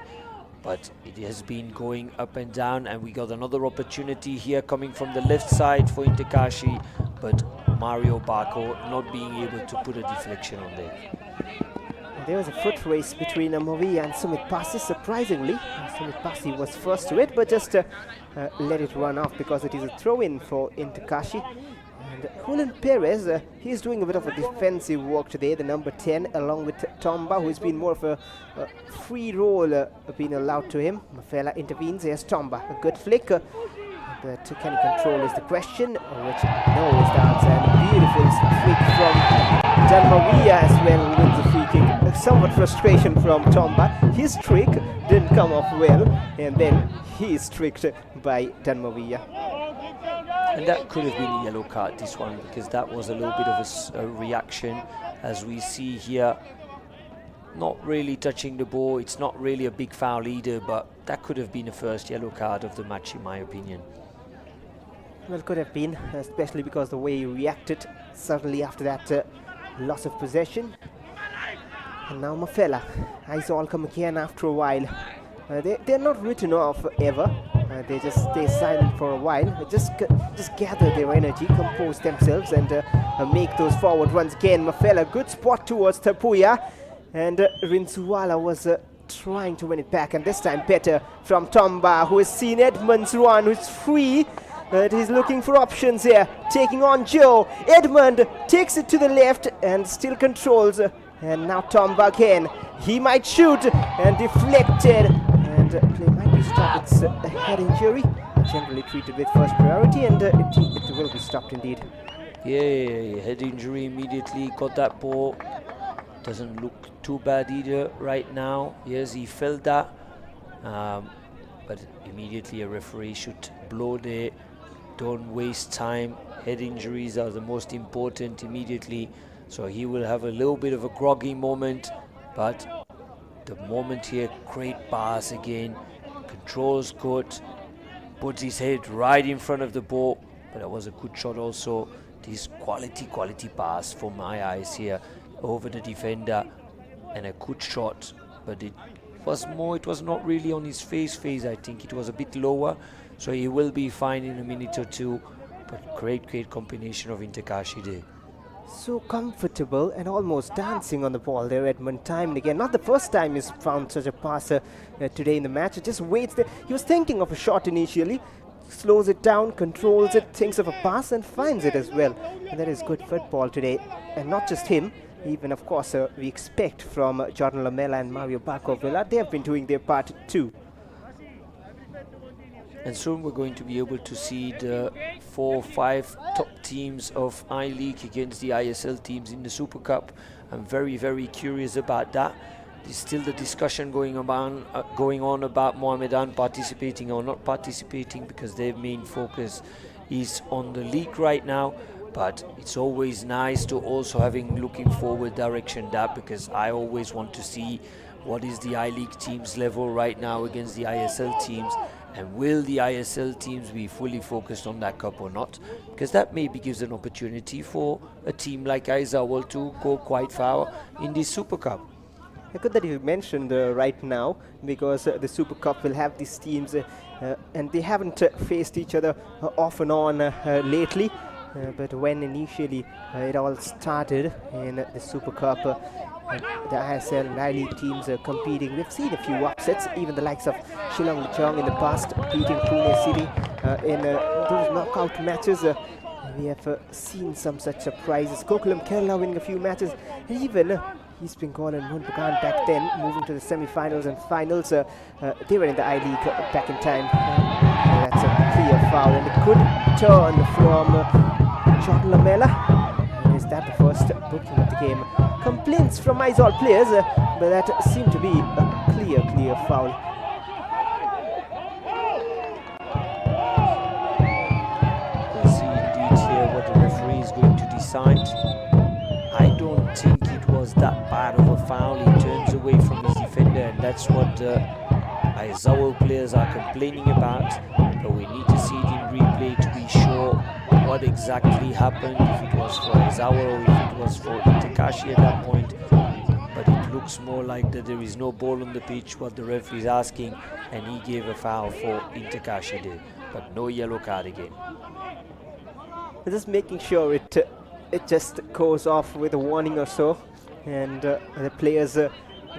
But it has been going up and down, and we got another opportunity here coming from the left side for Inter Kashi, but Mario Barco not being able to put a deflection on there. There was a foot race between Movia and Sumit Pasi. Surprisingly, Sumit Pasi was first to it, but just let it run off because it is a throw-in for Inter Kashi. And Julian Perez, he's doing a bit of a defensive work today, the number 10, along with Tomba, who's been more of a free role being allowed to him. Mafela intervenes. Here's Tomba, a good flick, but can he control is the question, which no is the answer. And a beautiful flick from Janmavia as well, who wins the free kick. Somewhat frustration from Tomba. His trick didn't come off well, and then he is tricked by Janmavia. And that could have been a yellow card, this one, because that was a little bit of a reaction, as we see here. Not really touching the ball. It's not really a big foul either, but that could have been the first yellow card of the match, in my opinion. Well, could have been, especially because the way he reacted suddenly after that loss of possession. And now Mafela. Aizawl come again after a while. They're not written off ever. They just stay silent for a while. Just gather their energy, compose themselves, and make those forward runs again. Mafela, good spot towards Tapuya. And Rinsuwala was trying to win it back, and this time better from Tomba, who has seen Edmund's run, who's free. He's looking for options here, taking on Joe. Edmund takes it to the left and still controls. And now Tomba again. He might shoot, and deflected. And play might be stopped. It's a head injury, generally treated with first priority, and it will be stopped indeed. Yeah, head injury immediately, got that ball. Doesn't look too bad either right now. Yes, he felt that. But immediately a referee should blow there. Don't waste time. Head injuries are the most important immediately. So he will have a little bit of a groggy moment. But the moment here, great pass again. Controls good. puts his head right in front of the ball, but that was a good shot also. This quality pass for my eyes here over the defender, and a good shot, but it was not really on his face. I think it was a bit lower, so he will be fine in a minute or two. But great combination of Kashi there. So comfortable and almost dancing on the ball there, Edmund, time and again. Not the first time he's found such a passer today in the match. It just waits there. He was thinking of a shot initially, slows it down, controls it, thinks of a pass and finds it as well. And that is good football today. And not just him, even of course we expect from Jordan Lamela and Mario Bacco. They have been doing their part too. And soon we're going to be able to see the 4 or 5 top teams of I-League against the ISL teams in the Super Cup. I'm very curious about that. There's still the discussion going on about Mohammedan participating or not participating, because their main focus is on the league right now. But it's always nice to also looking forward direction that, because I always want to see what is the I-League teams level right now against the ISL teams. And will the ISL teams be fully focused on that cup or not? Because that maybe gives an opportunity for a team like Aizawl to go quite far in this Super Cup. Good that you mentioned right now, because the Super Cup will have these teams and they haven't faced each other off and on lately. But when initially it all started in the Super Cup, the ISL and I-League teams are competing. We've seen a few upsets, even the likes of Shillong Luchong in the past beating Pune City in those knockout matches. We have seen some such surprises. Kokulam Kerala winning a few matches, and even East Bengal and Mohnbagan back then moving to the semi-finals and finals. They were in the I-League back in time. That's a clear foul and a good turn from Jordan Lamela. Is that the first booking of the game? Complaints from Aizawl players, but that seemed to be a clear foul. We'll see indeed here what the referee is going to decide. I don't think it was that bad of a foul. He turns away from his defender, and that's what Aizawl players are complaining about. But we need to see it in replay to be sure what exactly happened, if it was for Aizawl or if it was for Kashi at that point. But it looks more like that there is no ball on the pitch, what the referee is asking, and he gave a foul for Kashi there, but no yellow card again. Just making sure it just goes off with a warning or so, and the players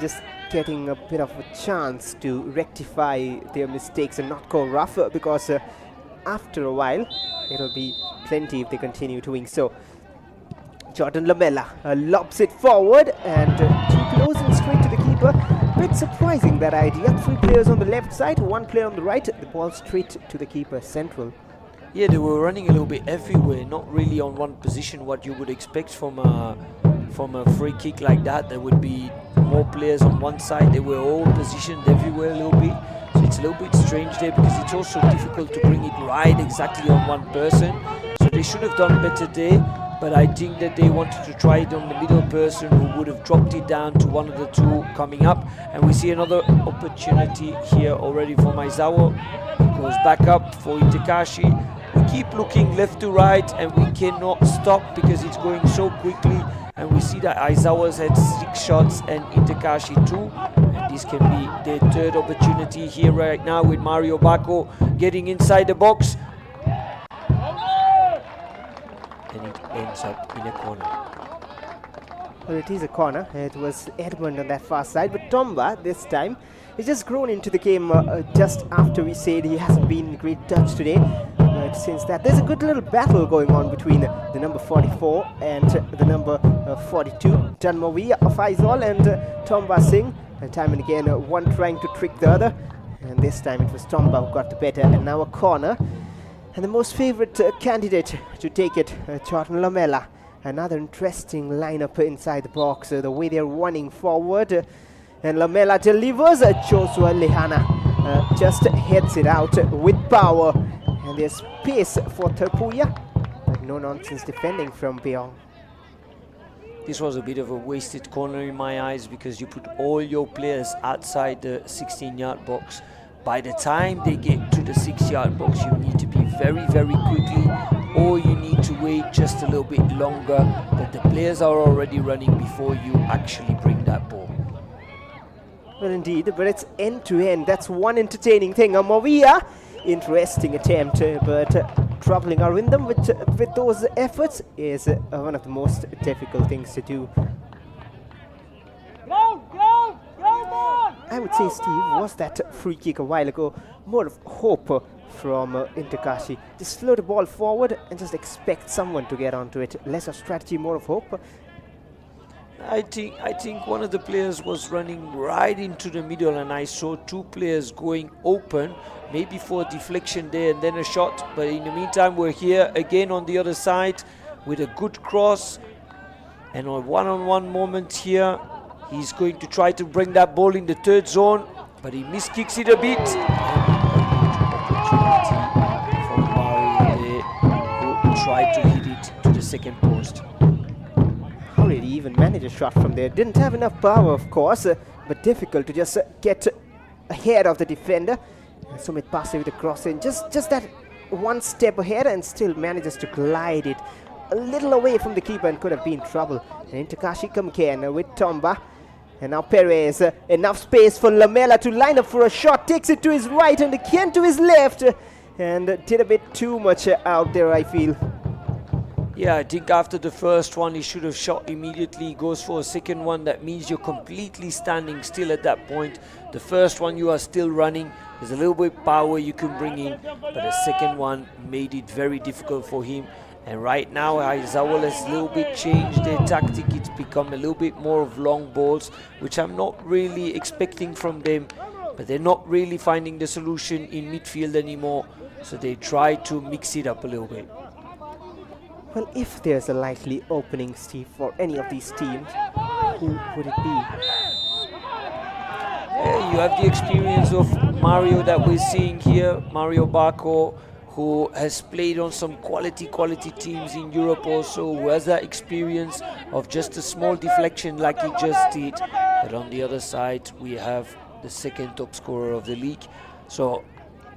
just getting a bit of a chance to rectify their mistakes and not go rough, because after a while it'll be plenty if they continue doing so. Jordan Lamela lobs it forward and too close and straight to the keeper. Bit surprising, that idea. 3 players on the left side, 1 player on the right. The ball straight to the keeper, central. Yeah, they were running a little bit everywhere, not really on one position, what you would expect from a free kick like that. There would be more players on one side. They were all positioned everywhere a little bit. So it's a little bit strange there, because it's also difficult to bring it right exactly on one person. So they should have done better there, but I think that they wanted to try it on the middle person, who would have dropped it down to one of the 2 coming up. And we see another opportunity here already for Aizawl. It goes back up for Kashi. We keep looking left to right and we cannot stop because it's going so quickly. And we see that Aizawl's had 6 shots and Kashi 2. And this can be their 3rd opportunity here right now, with Mario Bacco getting inside the box. And it ends up in a corner. Well, it is a corner. It was Edmund on that far side, but Tomba this time is just grown into the game just after we said he hasn't been in great touch today. But since that, there's a good little battle going on between the number 44 and the number 42. Janmawi of Aizawl and Tomba Singh. And time and again, one trying to trick the other. And this time it was Tomba who got the better. And now a corner. And the most favourite candidate to take it, Jordan Lamela. Another interesting lineup inside the box, the way they're running forward. And Lamela delivers. Joshua Lehana just heads it out with power. And there's space for Terpuya, but no nonsense defending from Beong. This was a bit of a wasted corner in my eyes, because you put all your players outside the 16-yard box, by the time they get to the 6-yard box, you need to be very, very quickly, or you need to wait just a little bit longer that the players are already running before you actually bring that ball. Well, indeed, but it's end-to-end. That's one entertaining thing. Mavia, interesting attempt, but troubling our rhythm with those efforts is one of the most difficult things to do. I would say, Steve, was that free kick a while ago more of hope from Kashi? Just float the ball forward and just expect someone to get onto it. Less of strategy, more of hope. I think one of the players was running right into the middle, and I saw two players going open, maybe for a deflection there and then a shot. But in the meantime, we're here again on the other side with a good cross, and a one-on-one moment here. He's going to try to bring that ball in the third zone, but he miskicks it a bit. Opportunity for Mario there, who tried to hit it to the second post. How did he even manage a shot from there? Didn't have enough power, of course, but difficult to just get ahead of the defender. Sumit passes with the cross in, just that one step ahead, and still manages to glide it a little away from the keeper and could have been trouble. And into Kashi come again with Tomba. And now Perez, enough space for Lamela to line up for a shot, takes it to his right and again to his left, and did a bit too much out there, I feel. Yeah, I think after the first one, he should have shot immediately. He goes for a second one. That means you're completely standing still at that point. The first one, you are still running. There's a little bit of power you can bring in, but the second one made it very difficult for him. And right now, Aizawl has a little bit changed their tactic. It's become a little bit more of long balls, which I'm not really expecting from them. But they're not really finding the solution in midfield anymore. So they try to mix it up a little bit. Well, if there's a likely opening, Steve, for any of these teams, who would it be? You have the experience of Mario that we're seeing here, Mario Barco, who has played on some quality teams in Europe also, who has that experience of just a small deflection like he just did. But on the other side, we have the second top scorer of the league. So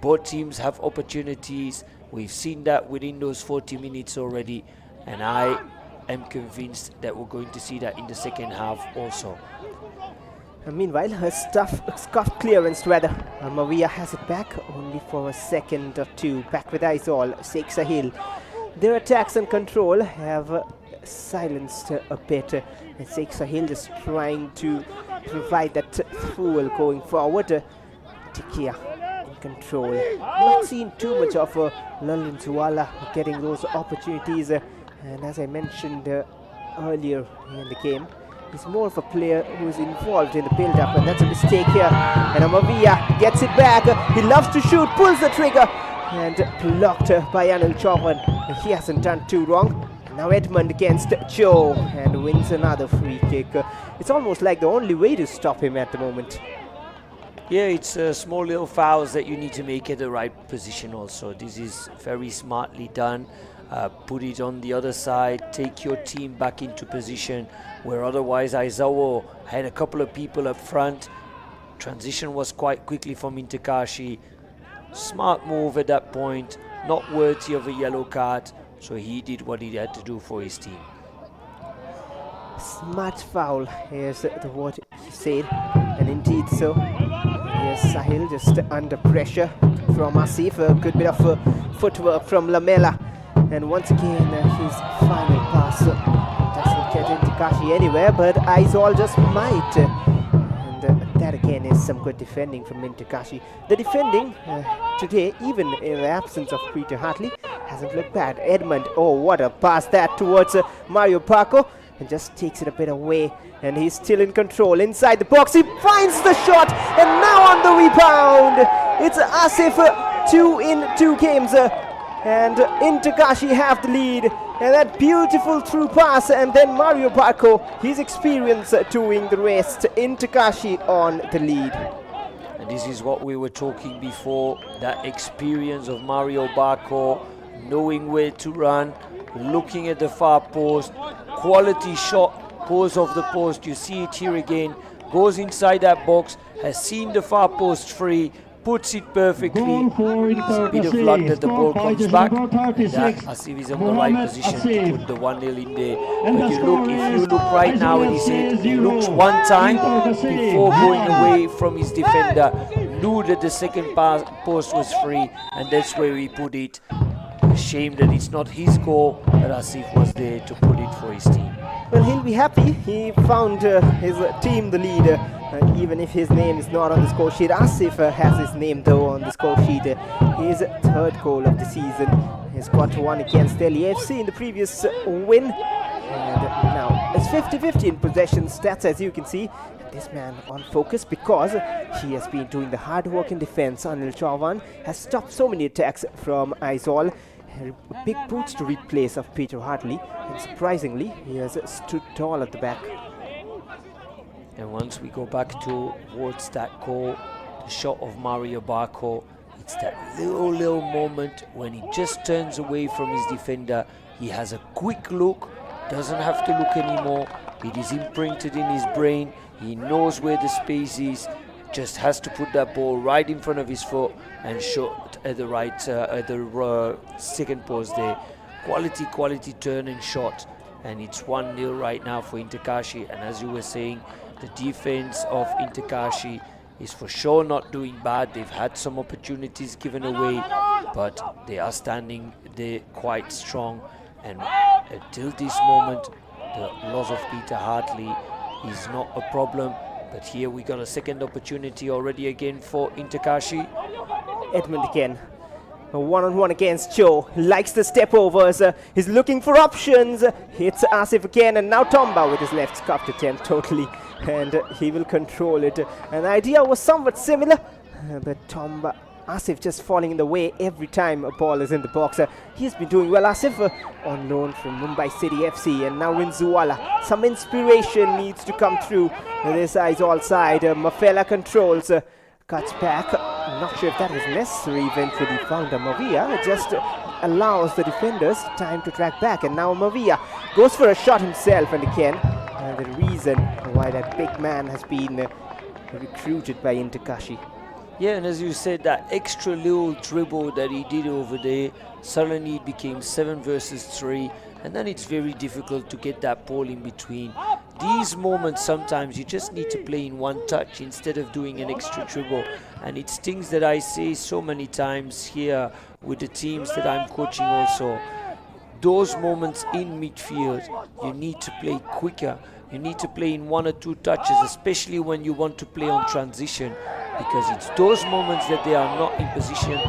both teams have opportunities. We've seen that within those 40 minutes already, and I am convinced that we're going to see that in the second half also. And meanwhile, her scuffed clearance rather. Maria has it back only for a second or two. Back with Aizawl, Sahil. Their attacks and control have silenced a bit. And Sahil just trying to provide that fuel going forward. Tikia in control. Not seen too much of Lalin Zuala getting those opportunities. And as I mentioned earlier in the game, he's more of a player who's involved in the build-up, and that's a mistake here. And Amavia gets it back. He loves to shoot, pulls the trigger, and blocked by Anil Chauhan. He hasn't done too wrong. Now Edmund against Joe, and wins another free kick. It's almost like the only way to stop him at the moment. Yeah, it's small little fouls that you need to make at the right position also. This is very smartly done. Put it on the other side, take your team back into position, where otherwise Aizawl had a couple of people up front. Transition was quite quickly from Kashi. Smart move at that point, not worthy of a yellow card, so he did what he had to do for his team. Smart foul is the word he said, and indeed so. Here's Sahil just under pressure from Asif. A good bit of footwork from Lamela. And once again, his final pass doesn't get into Kashi anywhere, but Aizawl just might. And that again is some good defending from Kashi. The defending today, even in the absence of Peter Hartley, hasn't looked bad. Edmund, oh what a pass that towards Mario Paco, and just takes it a bit away, and he's still in control inside the box. He finds the shot, and now on the rebound, it's Asif, 2 in 2 games. And Kashi have the lead, and that beautiful through pass, and then Mario Paco, his experience doing the rest. Kashi on the lead. And this is what we were talking before, that experience of Mario Paco, knowing where to run, looking at the far post, quality shot, pulls off the post, you see it here again, goes inside that box, has seen the far post free, puts it perfectly. Goal for It's a bit of luck that the ball comes Score back. number 36. Asif is in the right Mohammed position Asif. to put the 1-0 in there. And But the if score you is look right now at his head, he looks one time before going away from his defender, knew that the second post was free, and that's where he put it. A shame that it's not his goal, but Asif was there to put it for his team. Well, he'll be happy. He found his team the lead, even if his name is not on the score sheet. Asif has his name though on the score sheet. His third goal of the season. He's got one against Delhi FC in the previous win. And now it's 50-50 in possession stats, as you can see. This man on focus because he has been doing the hard work in defense. Anil Chauhan has stopped so many attacks from Aizawl. Big boots to replace of Peter Hartley, and surprisingly he has stood tall at the back. And once we go back towards that goal, the shot of Mario Barco, it's that little moment when he just turns away from his defender. He has a quick look, doesn't have to look anymore. It is imprinted in his brain. He knows where the space is, just has to put that ball right in front of his foot and shot at the right, second post there. Quality turn and shot, and it's 1-0 right now for Kashi. And as you were saying, the defense of Kashi is for sure not doing bad. They've had some opportunities given away, but they are standing there quite strong. And until this moment, the loss of Peter Hartley is not a problem. But here we got a second opportunity already again for Kashi. Edmund again. A one-on-one against Joe. Likes the step overs. He's looking for options. Hits Asif again, and now Tomba with his left scuffed attempt totally. And he will control it. And the idea was somewhat similar. But Tomba, Asif just falling in the way every time a ball is in the box. He's been doing well. Asif on loan from Mumbai City FC, and now in Zuwala. Some inspiration needs to come through. This Aizawl side. Mafela controls. Cuts back. I'm not sure if that was necessary. Eventually found a Mavia. Just allows the defenders time to track back. And now Mavia goes for a shot himself. And again, the reason why that big man has been recruited by Kashi. Yeah, and as you said, that extra little dribble that he did over there, suddenly it became 7 versus 3, and then it's very difficult to get that ball in between. These moments, sometimes you just need to play in one touch instead of doing an extra dribble, and it's things that I say so many times here with the teams that I'm coaching also. Those moments in midfield, you need to play quicker. You need to play in 1 or 2 touches, especially when you want to play on transition, because it's those moments that they are not in position.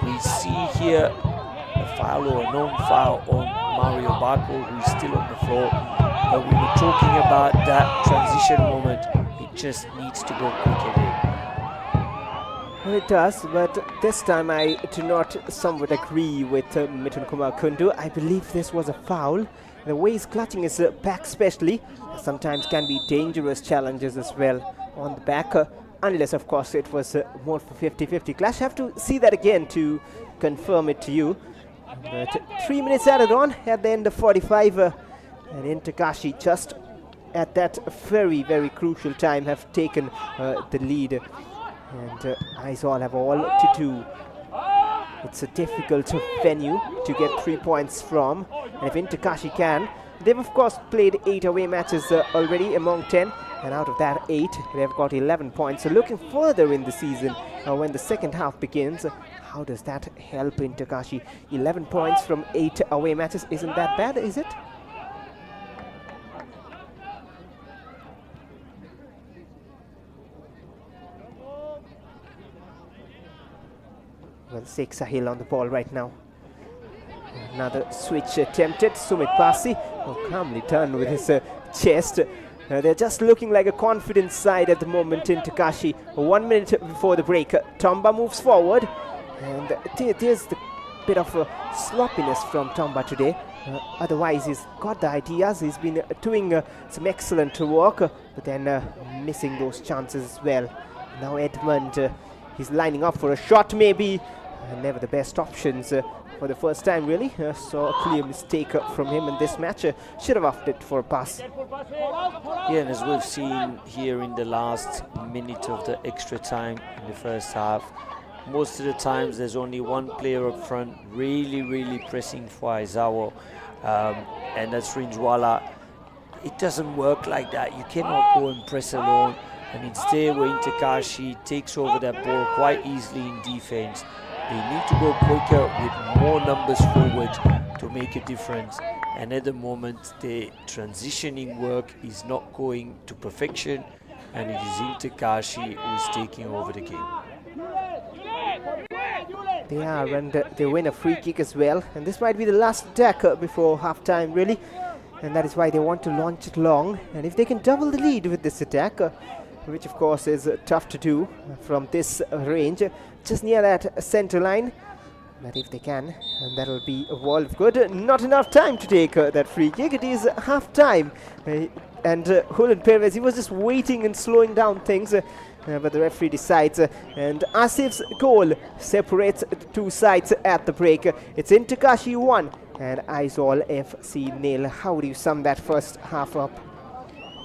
We see here a foul or a non-foul on Mario Barco, who is still on the floor. But we were talking about that transition moment. It just needs to go quicker there. Well, it does, but this time I do not somewhat agree with Mithun Kumar Kundu. I believe this was a foul. The way he's clutching his back especially sometimes can be dangerous challenges as well on the back, unless of course it was more for 50-50 clash. I have to see that again to confirm it to you. But 3 minutes added on at the end of 45, and Kashi just at that very crucial time have taken the lead, and Aizawl have all to do. It's a difficult venue to get 3 points from, and if Kashi can, they've of course played 8 away matches already among 10, and out of that 8 they've got 11 points. So looking further in the season when the second half begins, how does that help Kashi? 11 points from 8 away matches isn't that bad, is it? Well, Sheikh Sahil on the ball right now. Another switch attempted. Sumit Pasi calmly done with his chest. They're just looking like a confident side at the moment in Kashi. 1 minute before the break. Tomba moves forward. And there's the bit of sloppiness from Tomba today. Otherwise, he's got the ideas. He's been doing some excellent work, but then missing those chances as well. Now Edmund, he's lining up for a shot maybe. Never the best options for the first time really. So a clear mistake from him in this match. Should have opted for a pass. Yeah, and as we've seen here in the last minute of the extra time in the first half, most of the times there's only one player up front really pressing for Aizawl, and that's Rinjwala. It doesn't work like that. You cannot go and press alone. And instead, where Kashi takes over that ball quite easily in defense, they need to go quicker with more numbers forward to make a difference. And at the moment, the transitioning work is not going to perfection, and it is Kashi who is taking over the game. They are, and they win a free kick as well. And this might be the last attack before half-time, really. And that is why they want to launch it long. And if they can double the lead with this attack, which of course is tough to do from this range, just near that center line. But if they can, and that will be a wall of good. Not enough time to take that free kick. It is half-time. And Julian Perez, he was just waiting and slowing down things. But the referee decides, and Asif's goal separates the two sides at the break. It's Kashi 1 and Aizawl FC 0. How do you sum that first half up?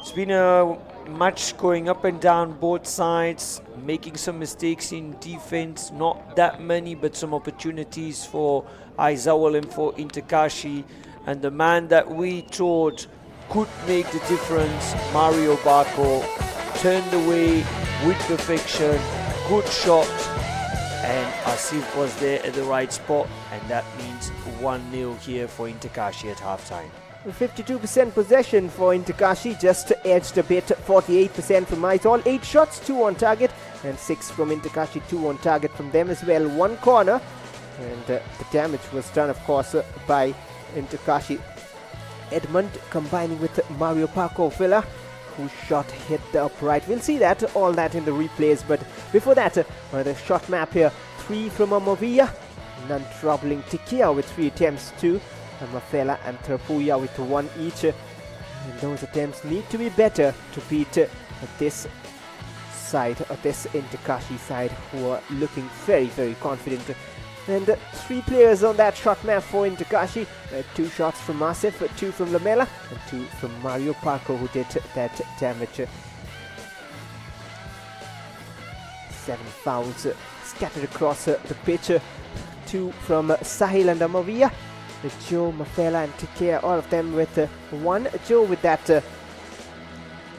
It's been a match going up and down both sides, making some mistakes in defense, not that many, but some opportunities for Aizawl and for Kashi. And the man that we thought could make the difference, Mario Barco, turned away with perfection, good shot, and Asif was there at the right spot, and that means 1-0 here for Kashi at halftime. 52% possession for Kashi, just edged a bit, 48% from Aizawl, 8 shots, 2 on target, and 6 from Kashi, 2 on target from them as well, 1 corner, and the damage was done, of course, by Kashi. Edmund combining with Mario Paco Villa, whose shot hit the upright. We'll see that, all that in the replays, but before that, the shot map here, 3 from Amovia, none troubling Tikia with 3 attempts too, Mafela and Terpuya with 1 each, and those attempts need to be better to beat this side, or this Kashi side, who are looking very confident. And 3 players on that shot map for Kashi, 2 shots from Asif, 2 from Lamela, and 2 from Mario Parco, who did that damage. 7 fouls scattered across the pitch, 2 from Sahil and Amavia, Joe, Mafela and Tikea, all of them with 1. Joe with that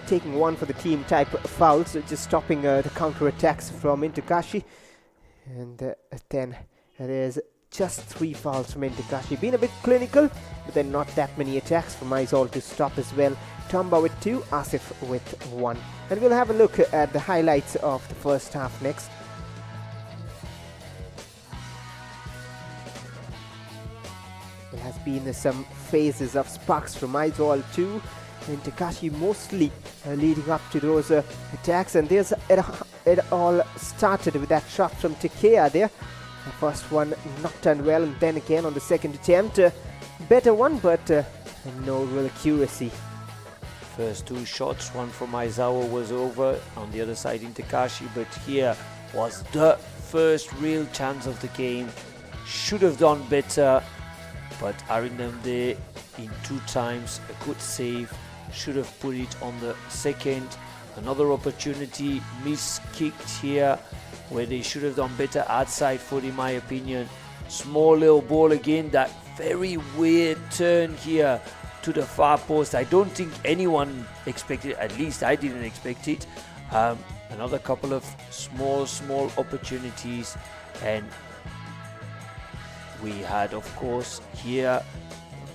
taking 1 for the team type fouls, just stopping the counter attacks from Kashi. And then there's just 3 fouls from Kashi, being a bit clinical, but then not that many attacks from Aizawl to stop as well. Tomba with 2, Asif with 1. And we'll have a look at the highlights of the first half next. There has been some phases of sparks from Aizawl too, and Kashi mostly leading up to those attacks, and there's it all started with that shot from Tikea there. The first one not done well, and then again on the second attempt, better one, but no real accuracy. First 2 shots, one from Aizawl was over, on the other side Kashi, but here was the first real chance of the game. Should have done better, but Arindam there in 2 times, a good save, should have put it on the second. Another opportunity miskicked here, where they should have done better outside foot in my opinion. Small little ball again, that very weird turn here to the far post. I don't think anyone expected, at least I didn't expect it. Another couple of small opportunities, and we had of course here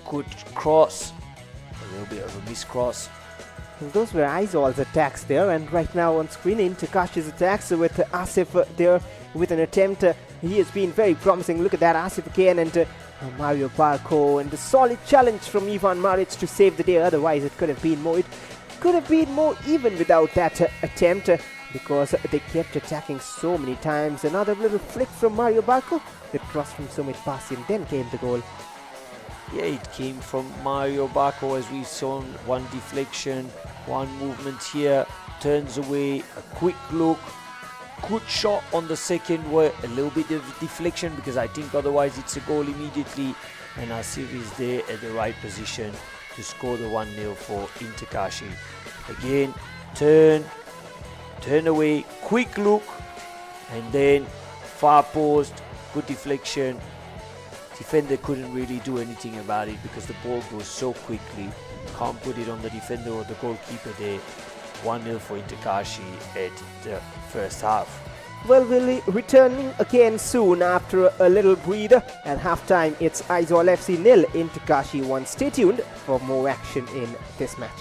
good cross, a little bit of a miscross. Those were Aizawl's attacks there, and right now on screen Kashi's attacks with Asif there with an attempt. He has been very promising. Look at that, Asif again, and Mario Barco, and a solid challenge from Ivan Maric to save the day. Otherwise it could have been more. It could have been more even without that attempt, because they kept attacking so many times. Another little flick from Mario Barco, the cross from Sumit Pasi, and then came the goal. Yeah, it came from Mario Barco, as we've shown. One deflection, one movement here, turns away, a quick look, good shot on the second, where a little bit of deflection, because I think otherwise it's a goal immediately, and Asif is there at the right position to score the 1-0 for Kashi. Again, turn away, quick look, and then Far post, good deflection. Defender couldn't really do anything about it because the ball goes so quickly. Can't put it on the defender or the goalkeeper there. 1-0 for Kashi at the first half. Well, we'll be returning again soon after a little breather. At halftime, it's Aizawl FC 0, Kashi 1. Stay tuned for more action in this match.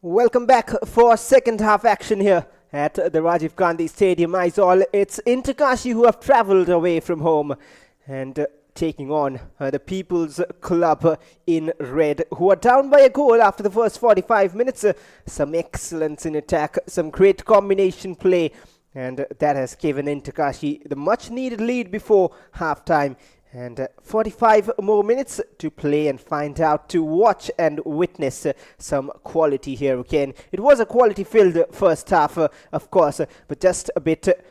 Welcome back for second half action here at the Rajiv Gandhi Stadium. Aizawl, it's Kashi who have travelled away from home and taking on the People's Club in red, who are down by a goal after the first 45 minutes. Some excellence in attack, some great combination play, and that has given Kashi the much needed lead before half time. And 45 more minutes to play and find out, to watch and witness some quality here again. It was a quality filled first half, of course, but just a bit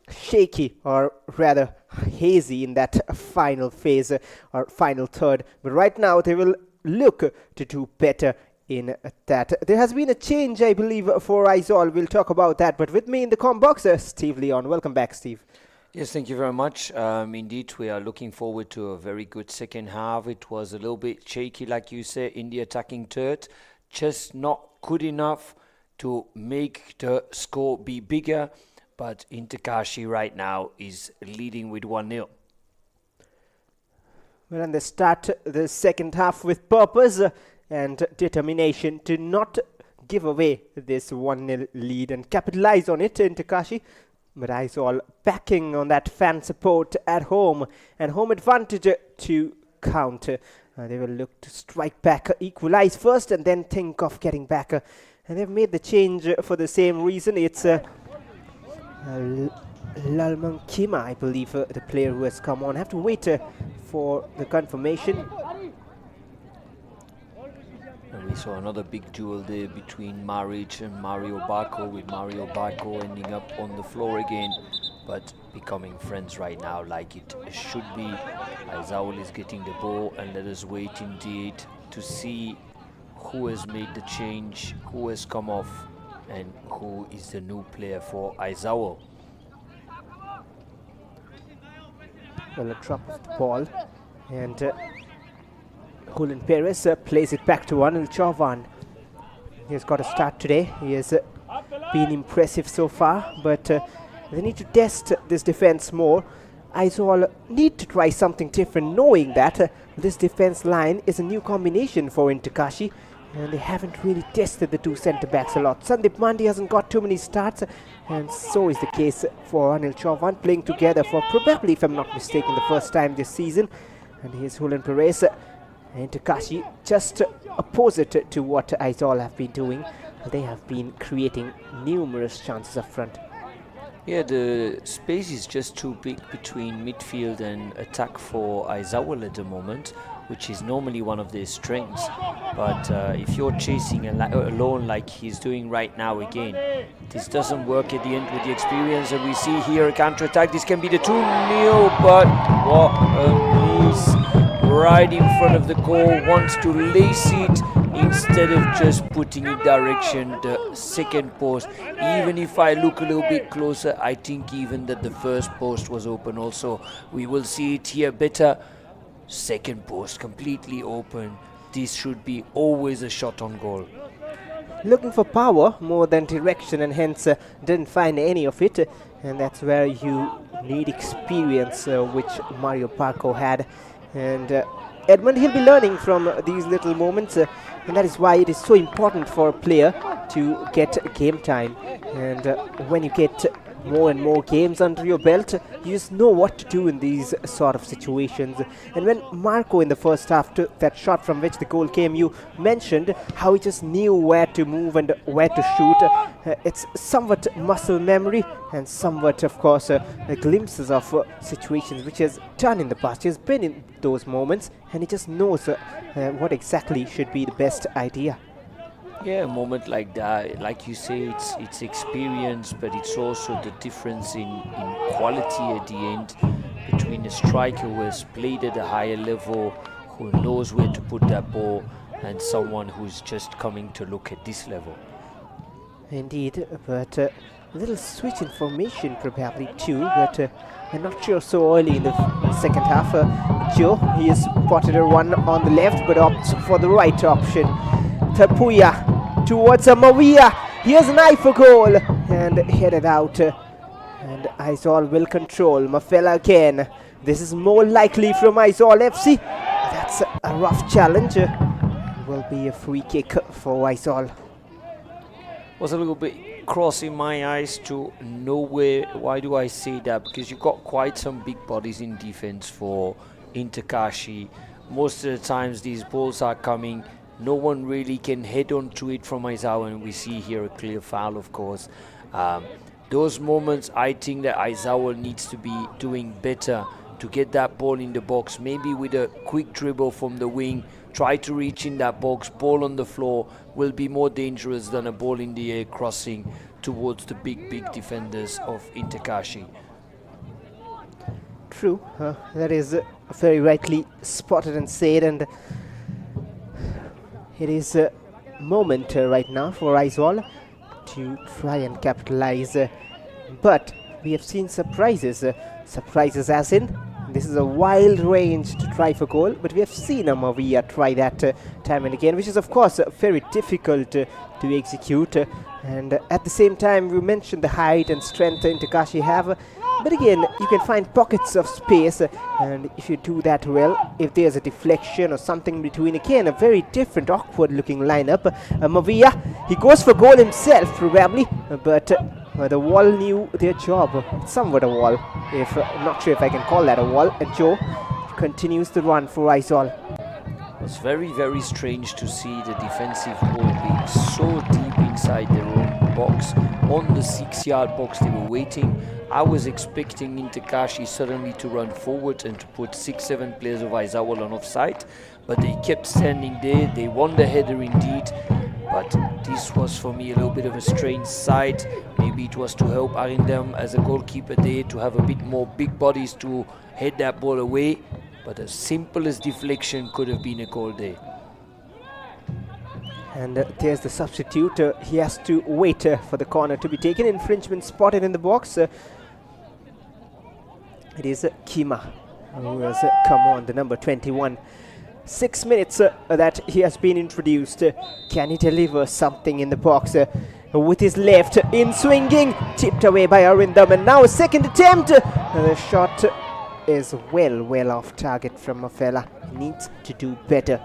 shaky, or rather hazy in that final phase or final third. But right now they will look to do better in that. There has been a change, I believe, for Aizawl. We'll talk about that. But with me in the comm box, Steve Leon. Welcome back, Steve. Yes, thank you very much. Indeed, we are looking forward to a very good second half. It was a little bit shaky, like you say, in the attacking third. Just not good enough to make the score be bigger. But Kashi right now is leading with 1-0. Well, and they start the second half with purpose and determination to not give away this 1-0 lead and capitalize on it in Kashi. But Aizawl backing on that fan support at home and home advantage to count. They will look to strike back, equalize first, and then think of getting back. And they've made the change for the same reason. It's Lalman Kima, I believe, the player who has come on. I have to wait for the confirmation. And we saw another big duel there between Maric and Mario Bacco, with Mario Bacco ending up on the floor again, but becoming friends right now like it should be. Aizawl is getting the ball, and let us wait indeed to see who has made the change, who has come off, and who is the new player for Aizawl. Well, a drop of the ball, and Julian Perez plays it back to Anil Chauhan. He has got a start today. He has been impressive so far, but they need to test this defense more. Aizawl need to try something different, knowing that this defense line is a new combination for Kashi, and they haven't really tested the two centre-backs a lot. Sandeep Mandi hasn't got too many starts, and so is the case for Anil Chauhan, playing together for probably, if I'm not mistaken, the first time this season. And here's Julian Perez. Kashi, just opposite to what Aizawl have been doing. They have been creating numerous chances up front. Yeah, the space is just too big between midfield and attack for Aizawl at the moment, which is normally one of their strengths. But if you're chasing alone like he's doing right now again, this doesn't work at the end with the experience that we see here. A counter-attack, this can be the 2-0, but what a miss. Right in front of the goal, wants to lace it instead of just putting it direction the second post. Even if I look a little bit closer, I think even that the first post was open also. We will see it here better. Second post completely open. This should be always a shot on goal. Looking for power more than direction, and hence didn't find any of it. And that's where you need experience, which Mario Bacco had. And Edmund, he'll be learning from these little moments, and that is why it is so important for a player to get game time. And when you get more and more games under your belt, you just know what to do in these sort of situations. And when Marco in the first half took that shot from which the goal came, you mentioned how he just knew where to move and where to shoot. It's somewhat muscle memory and somewhat, of course, glimpses of situations which he has done in the past. He has been in those moments, and he just knows what exactly should be the best idea. Yeah, a moment like that, like you say, it's experience, but it's also the difference in quality at the end between a striker who has played at a higher level, who knows where to put that ball, and someone who's just coming to look at this level. Indeed, but a little switch in formation probably too, but I'm not sure so early in the second half. Joe, he has spotted a one on the left, but opts for the right option. Tapuya towards Mawia. Here's an eye for goal and headed out. And Aizawl will control. Mafela again. This is more likely from Aizawl FC. That's a rough challenge. Will be a free kick for Aizawl. was a little bit crossing my eyes to nowhere. Why do I say that? Because you got quite some big bodies in defense for Kashi. Most of the times these balls are coming, no one really can head on to it from Aizawl, and we see here a clear foul, of course. Those moments, I think that Aizawl needs to be doing better to get that ball in the box, maybe with a quick dribble from the wing, try to reach in that box. Ball on the floor will be more dangerous than a ball in the air crossing towards the big defenders of Kashi. True, that is very rightly spotted and said, and it is a moment right now for Aizawl to try and capitalize, but we have seen surprises, surprises as in this is a wild range to try for goal, but we have seen Maria try that time and again, which is of course very difficult to execute, and at the same time we mentioned the height and strength Kashi have, but again you can find pockets of space, and if you do that well, if there's a deflection or something between, again a very different awkward looking lineup. Maria, he goes for goal himself probably, but the wall knew their job, somewhat a wall, if not sure if I can call that a wall, and Joe continues the run for Aizawl. It was very strange to see the defensive ball being so deep inside their own box, on the 6-yard box. They were waiting. I was expecting Kashi suddenly to run forward and to put 6-7 players of Aizawl on offside, but they kept standing there. They won the header indeed, but this was for me a little bit of a strange sight. Maybe it was to help Arindam as a goalkeeper there to have a bit more big bodies to head that ball away, but as simple as deflection could have been a goal there. And there's the substitute. He has to wait for the corner to be taken. Infringement spotted in the box. It is Kima who has come on, the number 21. 6 minutes that he has been introduced. Can he deliver something in the box? With his left, in swinging, tipped away by Arindam, and now a second attempt. The shot is well off target from Mafela. He needs to do better.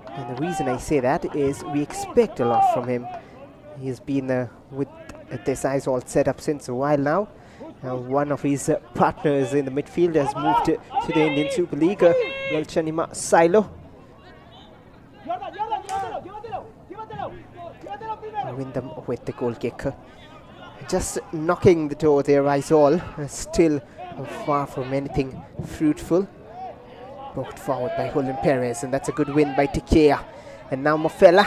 And the reason I say that is we expect a lot from him. He's been with this Aizawl setup since a while now. One of his partners in the midfield has moved to the Indian Super League, Welchanima Silo. Arindam with the goal kick. Just knocking the door there, Aizawl. Still far from anything fruitful. Poked forward by Julian Perez, and that's a good win by Tikea. And now Mafela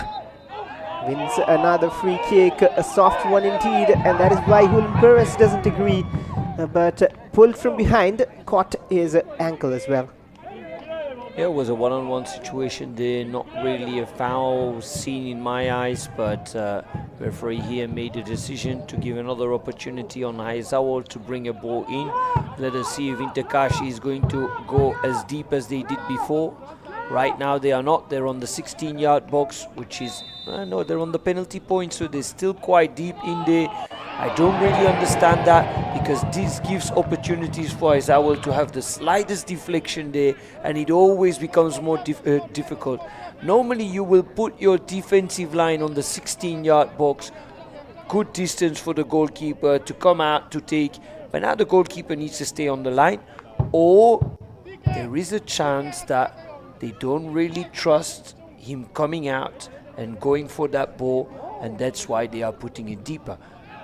wins another free kick, a soft one indeed, and that is why Julian Perez doesn't agree, but pulled from behind, caught his ankle as well. Yeah, it was a one-on-one situation there, not really a foul seen in my eyes, but referee here made a decision to give another opportunity on Aizawl to bring a ball in. Let us see if Kashi is going to go as deep as they did before. Right now they are not. They're on the 16-yard box, which is, no, they're on the penalty point, so they're still quite deep in there. I don't really understand that, because this gives opportunities for Aizawl to have the slightest deflection there, and it always becomes more difficult. Normally you will put your defensive line on the 16-yard box, good distance for the goalkeeper to come out to take, but now the goalkeeper needs to stay on the line, or there is a chance that they don't really trust him coming out and going for that ball, and that's why they are putting it deeper.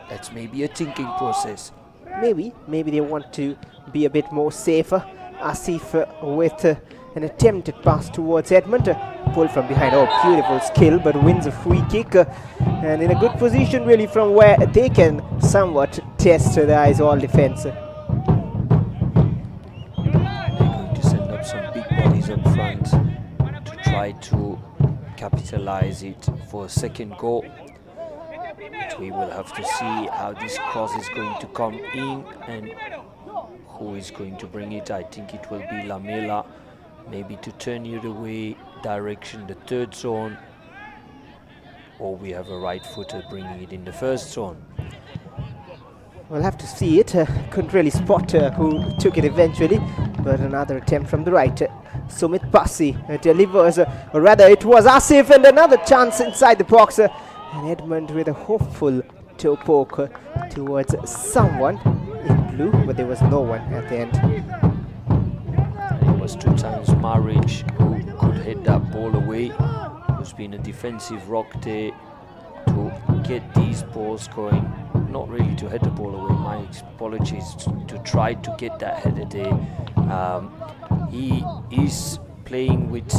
That's maybe a thinking process. Maybe they want to be a bit more safer. Asif with an attempted pass towards Edmund, pulled from behind. Oh, beautiful skill, but wins a free kick, and in a good position really from where they can somewhat test the Aizawl defense. They're going to send up some big bodies up front to try to capitalize it for a second goal. But we will have to see how this cross is going to come in and who is going to bring it. I think it will be Lamela, maybe to turn it away direction the third zone, or we have a right footer bringing it in the first zone. We'll have to see it. Couldn't really spot who took it eventually, but another attempt from the right. Sumit Pasi delivers, or rather it was Asif, and another chance inside the box. And Edmund with a hopeful toe poke towards someone in blue, but there was no one at the end. It was 2 times Marriage who could hit that ball away. There's been a defensive rock there to get these balls going. Not really to hit the ball away, my apologies, to try to get that header there. He is playing with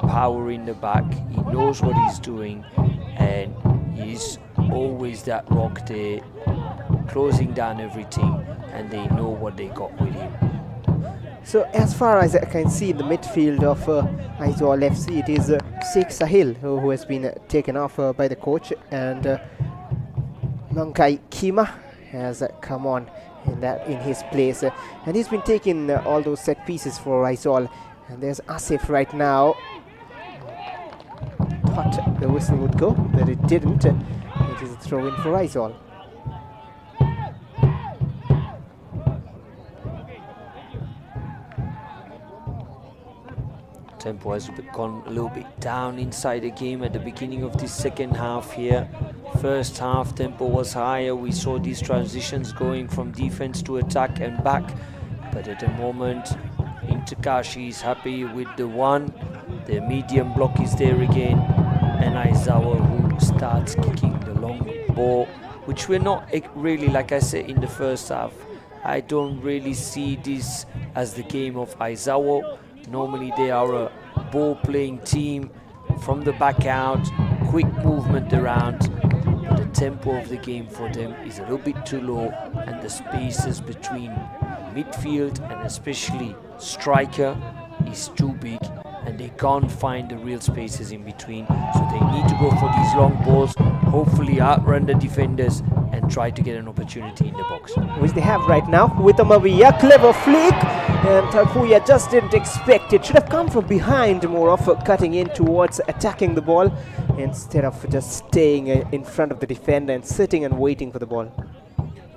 power in the back. He knows what he's doing, and he's always that rock there, closing down everything, and they know what they got with him. So as far as I can see in the midfield of Aizawl FC, it is Sheikh Sahil who has been taken off by the coach, and Mankai Kima has come on in his place, and he's been taking all those set pieces for Aizawl. And there's Asif right now. Thought the whistle would go, but it didn't. It is a throw in for Aizawl. Tempo has gone a little bit down inside the game at the beginning of this second half here. First half tempo was higher. We saw these transitions going from defense to attack and back, but at the moment Kashi is happy with the one. The medium block is there again, and Aizawl who starts kicking the long ball, which we're not really, like I said in the first half, I don't really see this as the game of Aizawl. Normally they are a ball playing team from the back out, quick movement around, but the tempo of the game for them is a little bit too low, and the spaces between midfield and especially striker is too big, and they can't find the real spaces in between, so they need to go for these long balls, hopefully outrun the defenders and try to get an opportunity in the box, which they have right now with Amaviya. Clever flick, and Talpuya just didn't expect it. Should have come from behind more of cutting in towards attacking the ball instead of just staying in front of the defender and sitting and waiting for the ball.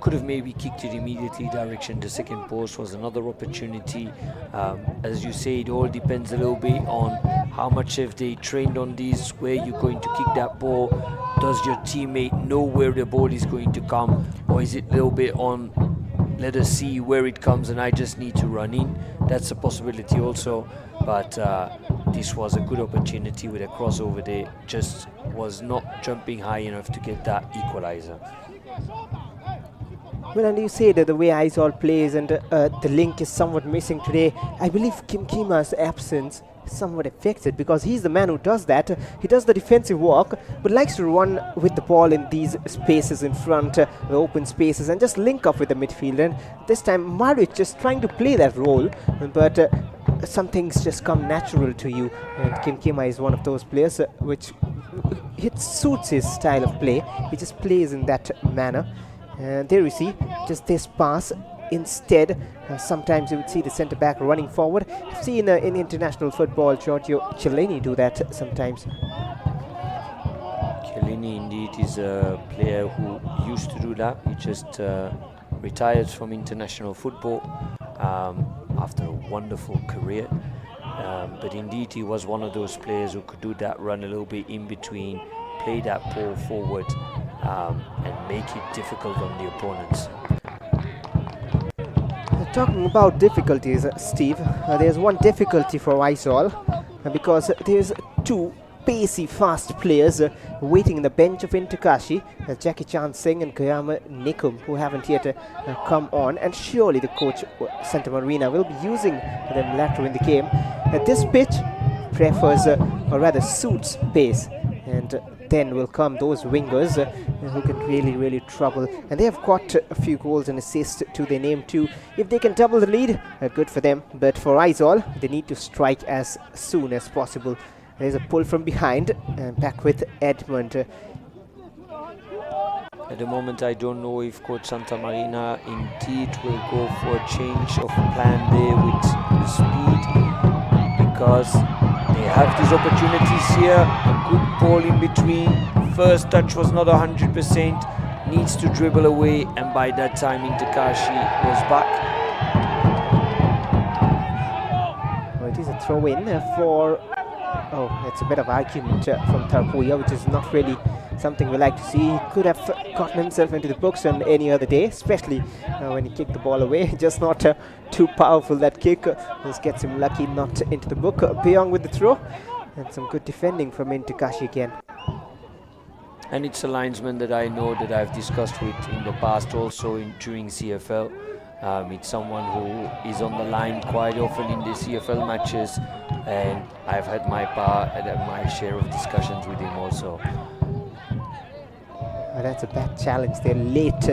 Could have maybe kicked it immediately direction. The second post was another opportunity. As you say, it all depends a little bit on how much have they trained on these, where you're going to kick that ball. Does your teammate know where the ball is going to come, or is it a little bit on, let us see where it comes and I just need to run in? That's a possibility also, but this was a good opportunity with a crossover there, just was not jumping high enough to get that equalizer. Well, and you say that the way Aizawl plays and the link is somewhat missing today. I believe Kim Kima's absence is somewhat affected, because he's the man who does that. He does the defensive work, but likes to run with the ball in these spaces in front, the open spaces, and just link up with the midfield. And this time Maric just trying to play that role, but some things just come natural to you. And Kim Kima is one of those players which it suits his style of play. He just plays in that manner. And there we see just this pass. Instead, sometimes you would see the centre back running forward. I've seen in international football Giorgio Chiellini do that sometimes. Chiellini indeed is a player who used to do that. He just retired from international football after a wonderful career. But indeed he was one of those players who could do that run a little bit in between, play that ball forward, and make it difficult on the opponents. Talking about difficulties, Steve, there's one difficulty for Aizawl, because there's two pacey, fast players waiting in the bench of Kashi, Jackie Chan Singh and Kayama Nikum, who haven't yet come on, and surely the coach Santa Marina will be using them later in the game. This pitch prefers, or rather suits pace, and then will come those wingers who can really trouble, and they have got a few goals and assists to their name too. If they can double the lead, good for them, but for Aizawl they need to strike as soon as possible. There's a pull from behind, and back with Edmund. At the moment I don't know if Coach Santa Marina indeed will go for a change of plan there with the speed, because they have these opportunities here. A good ball in between. First touch was not 100%. Needs to dribble away, and by that time Kashi was back. Well, it is a throw in for... Oh, it's a bit of argument from Tarpuya, which is not really something we like to see. He could have gotten himself into the books on any other day, especially when he kicked the ball away. Just not too powerful, that kick. Just gets him lucky not into the book. Pyong with the throw. And some good defending from Kashi again. And it's a linesman that I know that I've discussed with in the past also during CFL. It's someone who is on the line quite often in the CFL matches, and I've had my share of discussions with him also. That's a bad challenge there late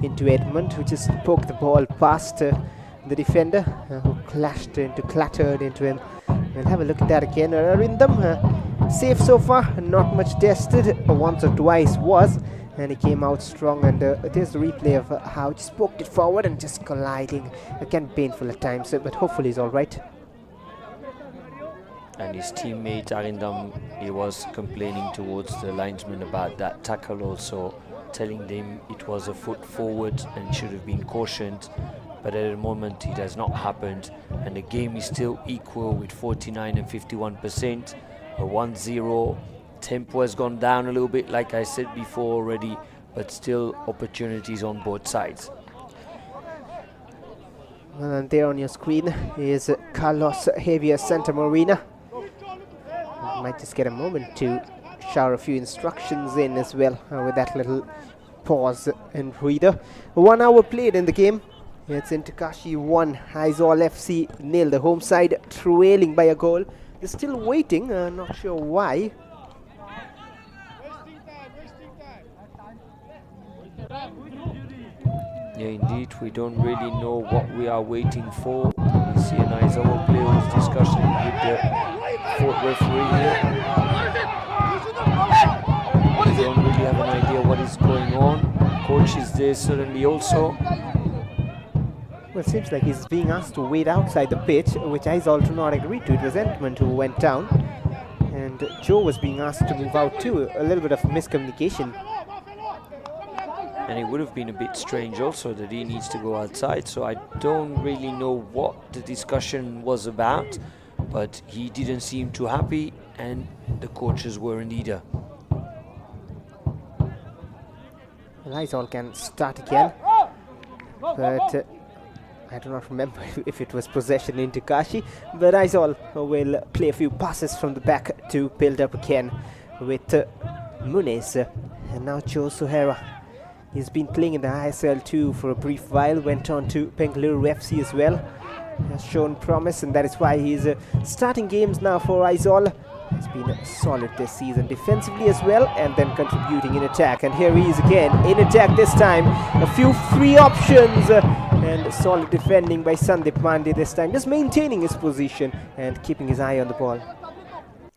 into Edmund, who just poked the ball past the defender, who clattered into him. We'll have a look at that again. Arindam, safe so far, not much tested. Once or twice was, and he came out strong. And there's the replay of how he just poked it forward and just colliding. Again, painful at times, but hopefully he's all right. And his teammate Arindam, he was complaining towards the linesman about that tackle also, telling them it was a foot forward and should have been cautioned. But at the moment it has not happened, and the game is still equal with 49 and 51%. A 1-0. Tempo has gone down a little bit, like I said before already, but still opportunities on both sides. Well, and there on your screen is Carlos Javier Santamorena. Might just get a moment to shower a few instructions in as well with that little pause and breather. 1 hour played in the game. It's Kashi 1, Aizawl FC 0. The home side trailing by a goal. They're still waiting, not sure why. Yeah, indeed, we don't really know what we are waiting for. We see an Aizawl player who's discussing with the fourth referee here. We don't really have an idea what is going on. Coach is there certainly also. Well, it seems like he's being asked to wait outside the pitch, which Aizawl do not agree to. It was Edmund who went down, and Joe was being asked to move out too. A little bit of miscommunication. And it would have been a bit strange also that he needs to go outside, so I don't really know what the discussion was about, but he didn't seem too happy and the coaches weren't either. Well, Aizawl can start again, but I do not remember if it was possession into Kashi, but Aizawl will play a few passes from the back to build up again with Muniz. And now Joe Suhera. He's been playing in the ISL too for a brief while, went on to Bengaluru FC as well. Has shown promise, and that is why he's starting games now for Aizawl. He's been solid this season defensively as well, and then contributing in attack. And here he is again in attack this time. A few free options and solid defending by Sandeep Pandey this time, just maintaining his position and keeping his eye on the ball.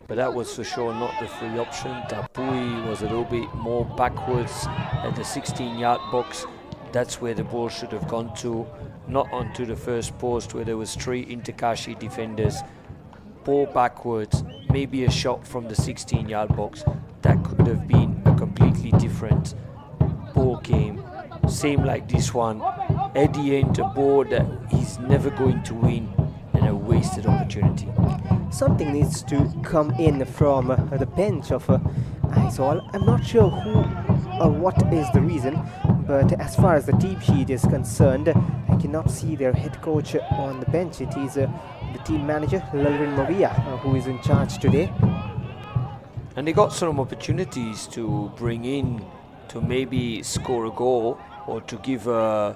But that was for sure not the free option. Tapui was a little bit more backwards at the 16-yard box. That's where the ball should have gone to, not onto the first post where there was 3 Kashi defenders. Ball backwards, maybe a shot from the 16-yard box. That could have been a completely different ball game. Same like this one. At the end, a ball that he's never going to win, and a wasted opportunity. Something needs to come in from the bench of Aizawl. I'm not sure who or what is the reason, but as far as the team sheet is concerned, I cannot see their head coach on the bench. It is the team manager, Lalrin Maria, who is in charge today. And they got some opportunities to bring in to maybe score a goal or to give an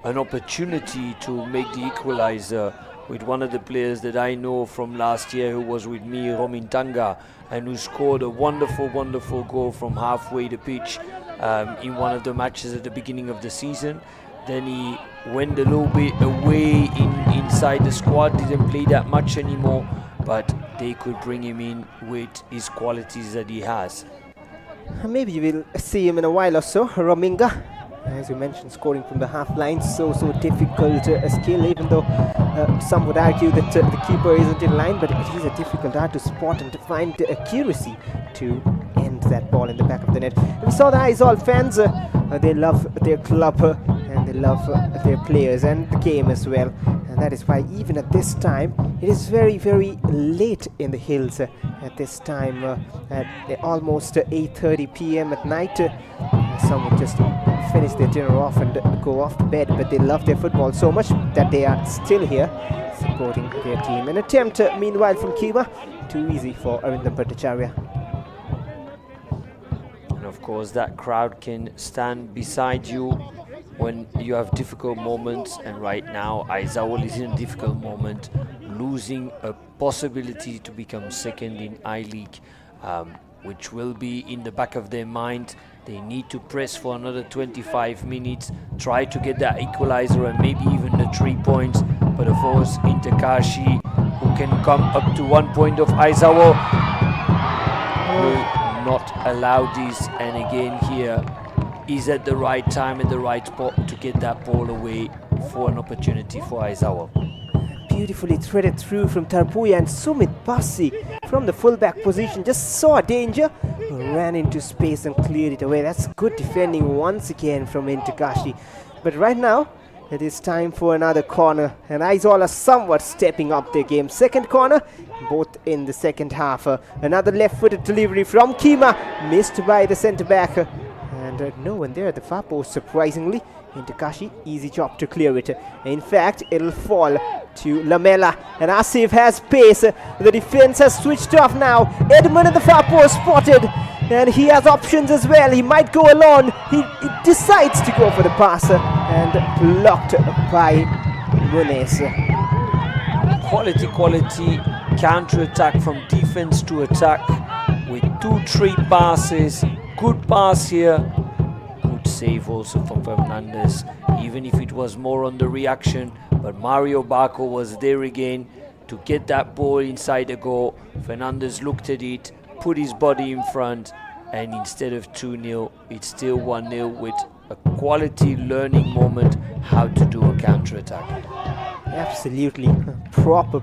opportunity to make the equalizer with one of the players that I know from last year who was with me, Romin Tanga, and who scored a wonderful, wonderful goal from halfway the pitch in one of the matches at the beginning of the season. Then he went a little bit away inside the squad, didn't play that much anymore, but they could bring him in with his qualities that he has. Maybe you will see him in a while or so. Rominga, as you mentioned, scoring from the half line, so difficult skill, even though some would argue that the keeper isn't in line, but it is a difficult art to spot and to find accuracy to end that ball in the back of the net. We saw the Aizawl fans, they love their club and they love their players and the game as well, and that is why even at this time, it is very, very late in the hills at this time, at almost 8:30 p.m. at night. Some would just finish their dinner off and go off to bed, but they love their football so much that they are still here supporting their team. An attempt, meanwhile, from Kima. Too easy for Arindam Bhattacharya. And of course, that crowd can stand beside you when you have difficult moments, and right now Aizawl is in a difficult moment, losing a possibility to become second in I-League, which will be in the back of their mind. They need to press for another 25 minutes, try to get that equalizer and maybe even the 3 points, but of course into Kashi, who can come up to 1 point of Aizawl, will not allow this, and again here is at the right time and the right spot to get that ball away for an opportunity for Aizawl. Beautifully threaded through from Tarpuya, and Sumit Basi from the fullback position just saw a danger, ran into space and cleared it away. That's good defending once again from Kashi. But right now it is time for another corner, and Aizawl are somewhat stepping up their game. Second corner, both in the second half. Another left-footed delivery from Kima, missed by the centre-back. And no one there at the far post, surprisingly. Kashi, easy job to clear it. In fact, it'll fall to Lamela, and Asif has pace. The defense has switched off now. Edmund at the far post spotted, and he has options as well. He might go alone. He decides to go for the pass, and blocked by Muniz. Quality counter-attack from defense to attack with 2-3 passes. Good pass here. Good save also from Fernandez, even if it was more on the reaction. But Mario Bacco was there again to get that ball inside the goal. Fernandez looked at it, put his body in front, and instead of 2-0, it's still 1-0 with a quality learning moment how to do a counter-attack. Absolutely. Proper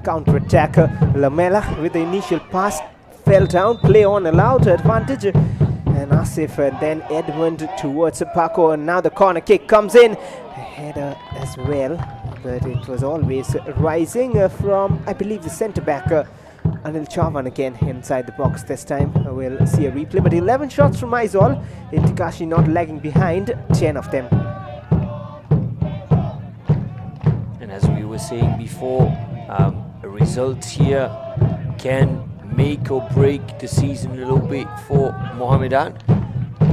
counter-attack. Lamela with the initial pass fell down, play on allowed, advantage. And Asif, and then Edmund towards Paco, and now the corner kick comes in. Header as well, but it was always rising from, I believe, the centre-back. Anil Chavan again inside the box this time. We'll see a replay, but 11 shots from Aizawl. Kashi not lagging behind, 10 of them. And as we were saying before, a result here can make or break the season a little bit for Mohammedan.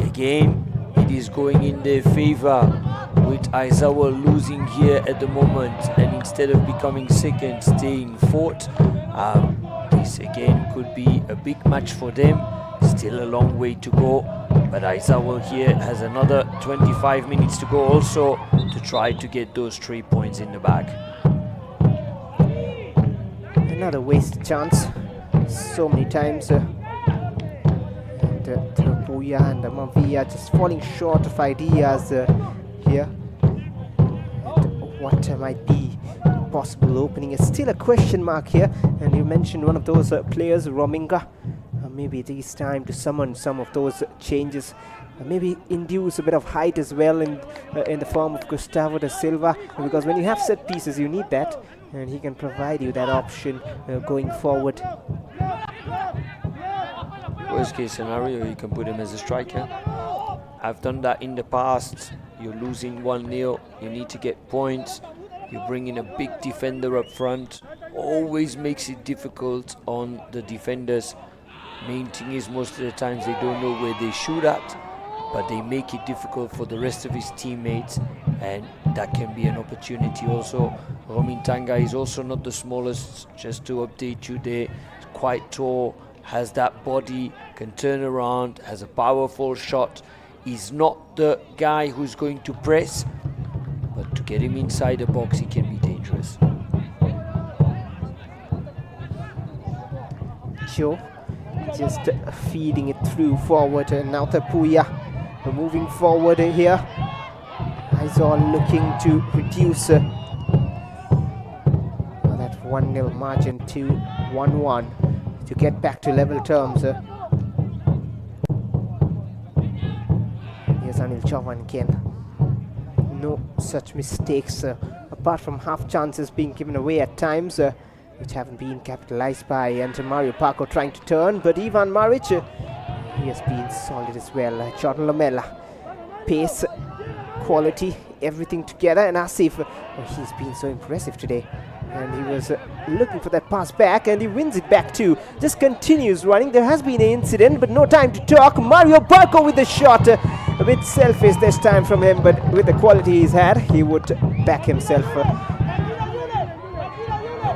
Again, it is going in their favor with Aizawl losing here at the moment, and instead of becoming second, staying fourth. This again could be a big match for them. Still a long way to go, but Aizawl here has another 25 minutes to go also to try to get those 3 points in the bag. Another wasted chance. So many times. And Terpuya and Mavia just falling short of ideas here. And what might be possible opening is still a question mark here. And you mentioned one of those players, Rominga. Maybe it is time to summon some of those changes. Maybe induce a bit of height as well in the form of Gustavo da Silva, because when you have set pieces you need that, and he can provide you that option going forward. Worst case scenario, you can put him as a striker. I've done that in the past. You're losing 1-0, you need to get points. You bring in a big defender up front, always makes it difficult on the defenders. Main thing is most of the times they don't know where they shoot at, but they make it difficult for the rest of his teammates, and that can be an opportunity also. Romintanga is also not the smallest, just to update you there. He's quite tall, has that body, can turn around, has a powerful shot. He's not the guy who's going to press, but to get him inside the box, he can be dangerous. Joe just feeding it through forward, and now Tapuya moving forward here. Aizawl looking to reduce that 1-0 margin to 1-1 to get back to level terms. Here's Anil Chavan again. No such mistakes apart from half chances being given away at times, which haven't been capitalized by. And Mario Parko trying to turn, but Ivan Maric, he has been solid as well. Jordan Lamela, pace, quality, everything together. And Asif, he's been so impressive today. And he was looking for that pass back, and he wins it back too. Just continues running. There has been an incident, but no time to talk. Mario Parko with the shot. A bit selfish this time from him, but with the quality he's had, he would back himself.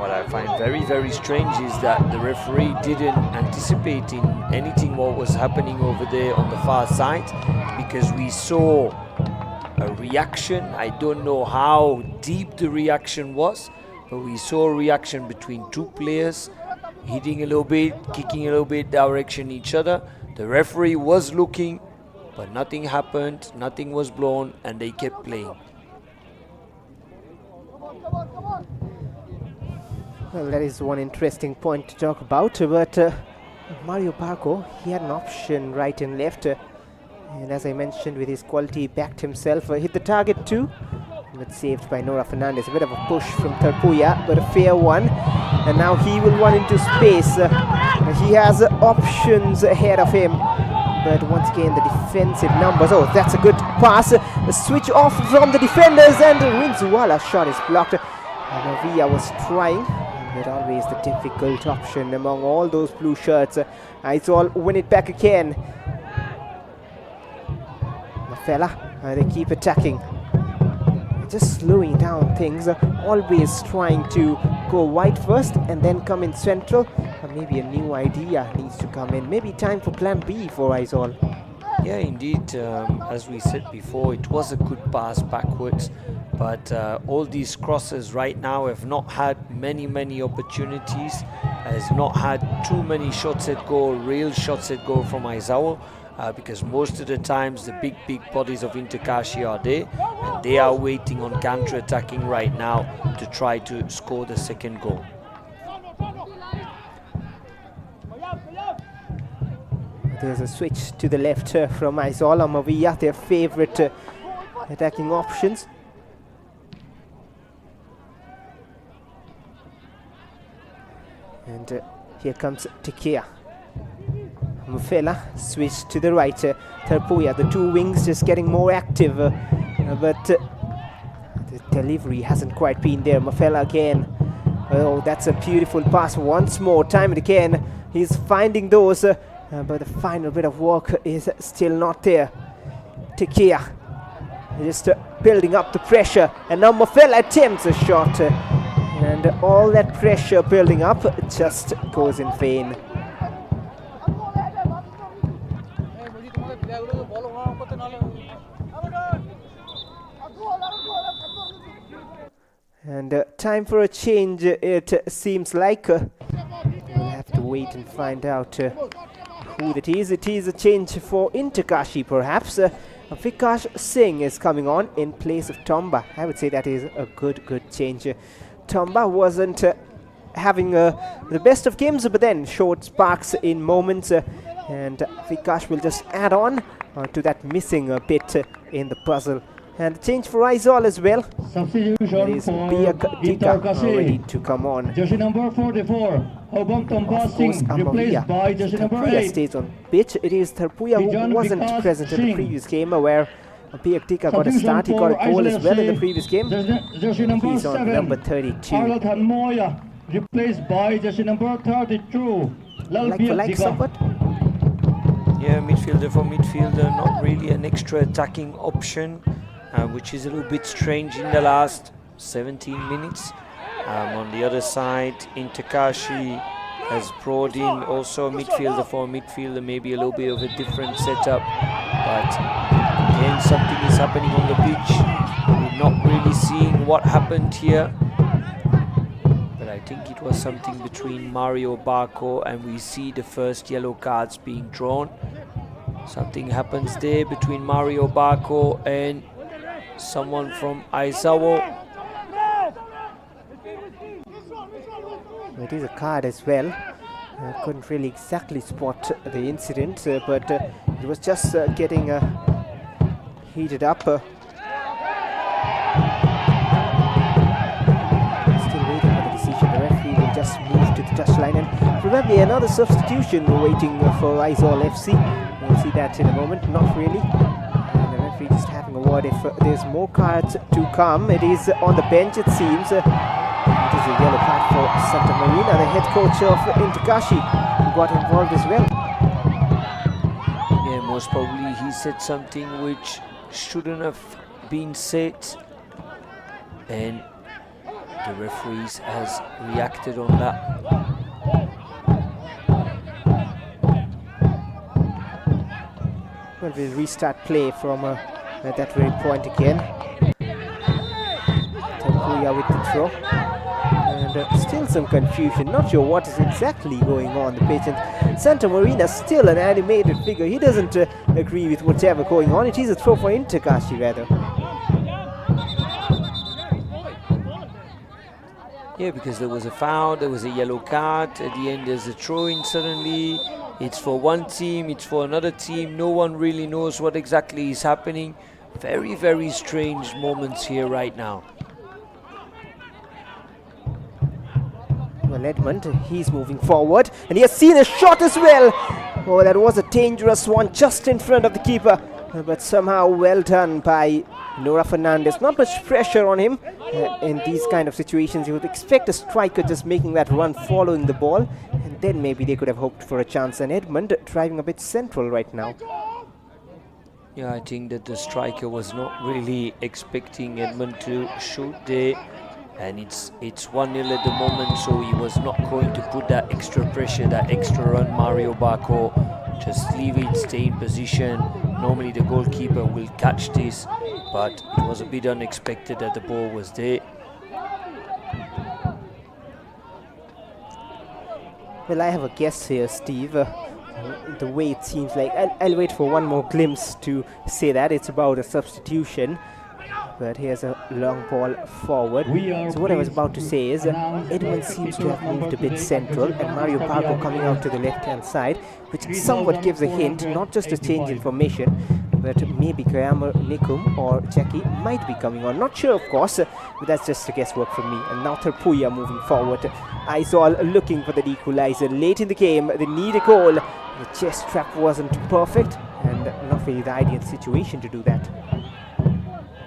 What I find very, very strange is that the referee didn't anticipate in anything what was happening over there on the far side, because we saw a reaction. I don't know how deep the reaction was, but we saw a reaction between two players, hitting a little bit, kicking a little bit direction each other. The referee was looking, but nothing happened, nothing was blown, and they kept playing. Well, that is one interesting point to talk about, but Mario Parko, he had an option right and left, and as I mentioned, with his quality, he backed himself, hit the target too, but saved by Nora Fernandez. A bit of a push from Terpuya, but a fair one, and now he will run into space. He has options ahead of him, but once again the defensive numbers. Oh, that's a good pass. A switch off from the defenders, and Rinzuala's shot is blocked. Navia was trying, but always the difficult option among all those blue shirts. Aizawl win it back again. Mafela, they keep attacking. Just slowing down things, always trying to go wide first and then come in central. Maybe a new idea needs to come in. Maybe time for plan B for Aizawl. Yeah, indeed, as we said before, it was a good pass backwards, but all these crosses right now have not had many opportunities, has not had too many shots at goal, real shots at goal from Aizawl, because most of the times the big bodies of Kashi are there, and they are waiting on counter-attacking right now to try to score the second goal. There's a switch to the left from Aizawl. Mavia, their favorite attacking options. And here comes Tekea. Mufela switch to the right. Terpuya, the two wings just getting more active, but the delivery hasn't quite been there. Mufela again. Oh, that's a beautiful pass once more, time and again. He's finding those, but the final bit of work is still not there. Tekea just building up the pressure, and now Mufela attempts a shot, and all that pressure building up just goes in vain. And time for a change, it seems like. We'll have to wait and find out who that is. It is a change for Kashi, perhaps. Vikash Singh is coming on in place of Tomba. I would say that is a good change. Tomba wasn't having the best of games, but then showed sparks in moments, and Vikash will just add on to that missing bit in the puzzle. And change for Aizawl as well. Substitution There is for Tika Kashi. ready to come on. Jersey number 44, Obam Tomba Of course, Singh, replaced by jersey number Terpuya 8. stays on pitch. It is Terpuya who Bijan wasn't Vikas present in the Singh. previous game, where Piak Tika got a Substitution start. He got a for goal as well in the Aizawl previous game. Jersey number He's on 7, number 32. Arnold Hanmoya, replaced by jersey number 32, Like for like somewhat. Yeah, midfielder for midfielder, not really an extra attacking option, which is a little bit strange in the last 17 minutes. On the other side, Kashi has brought in also a midfielder for midfielder, maybe a little bit of a different setup, but again something is happening on the pitch. We're not really seeing what happened here, but I think it was something between Mario Parko, and we see the first yellow cards being drawn. Something happens there between Mario Parko and someone from Aizawl. It is a card as well. I couldn't really exactly spot the incident, but it was just getting touchline, and probably another substitution waiting for Aizawl FC. We'll see that in a moment. Not really. And the referee just having a word if there's more cards to come. It is on the bench, it seems. It is a yellow card for Santa Marina. The head coach of Kashi got involved as well. Yeah, most probably he said something which shouldn't have been said, and the referees has reacted on that. Well, we'll restart play from at that very point again. Tapuya with the throw. And still some confusion. Not sure what is exactly going on the pitch. And Santa Marina still an animated figure. He doesn't agree with whatever going on. It is a throw for Kashi rather. Yeah, because there was a foul, there was a yellow card. At the end, there's a throw-in suddenly. It's for one team, it's for another team. No one really knows what exactly is happening. Very, very strange moments here right now. Well, Edmund, he's moving forward, and he has seen a shot as well. Oh, that was a dangerous one just in front of the keeper, but somehow well done by Nora Fernandez. Not much pressure on him in these kind of situations. You would expect a striker just making that run following the ball, and then maybe they could have hoped for a chance. And Edmund driving a bit central right now. Yeah, I think that the striker was not really expecting Edmund to shoot there. And it's 1-0 at the moment, so he was not going to put that extra pressure, that extra run. Mario Bacco, just leave it, stay in position. Normally the goalkeeper will catch this, but it was a bit unexpected that the ball was there. Well, I have a guess here, Steve. The way it seems like, I'll wait for one more glimpse to say that. It's about a substitution. But here's a long ball forward. So what I was about to say is Edmund seems to have moved a bit central, and Mario Parco coming out to the left-hand side, which somewhat gives a hint, not just a change in formation, but maybe Kayama Nikum or Jackie might be coming on. Not sure, of course, but that's just a guesswork from me. And now Tapuya moving forward. Aizawl looking for the equalizer late in the game. They need a goal. The chest trap wasn't perfect, and not really the ideal situation to do that.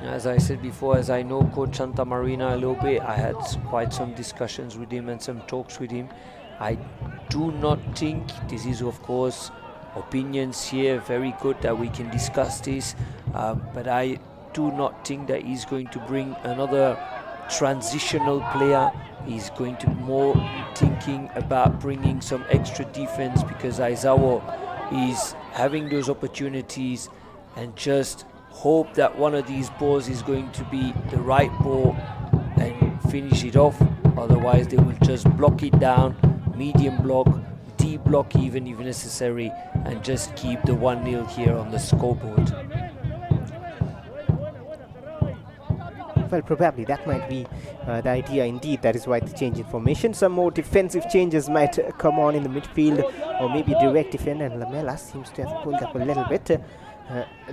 As I said before, as I know Coach Santa Marina a little bit, I had quite some discussions with him and some talks with him. I do not think, this is of course opinions here, very good that we can discuss this, but I do not think that he's going to bring another transitional player. He's going to be more thinking about bringing some extra defense, because Aizawl is having those opportunities, and just hope that one of these balls is going to be the right ball and finish it off. Otherwise they will just block it down, medium block, D block even if necessary, and just keep the 1-0 here on the scoreboard. Well, probably that might be the idea indeed. That is why the change in formation. Some more defensive changes might come on in the midfield, or maybe direct defend, and Lamela seems to have pulled up a little bit.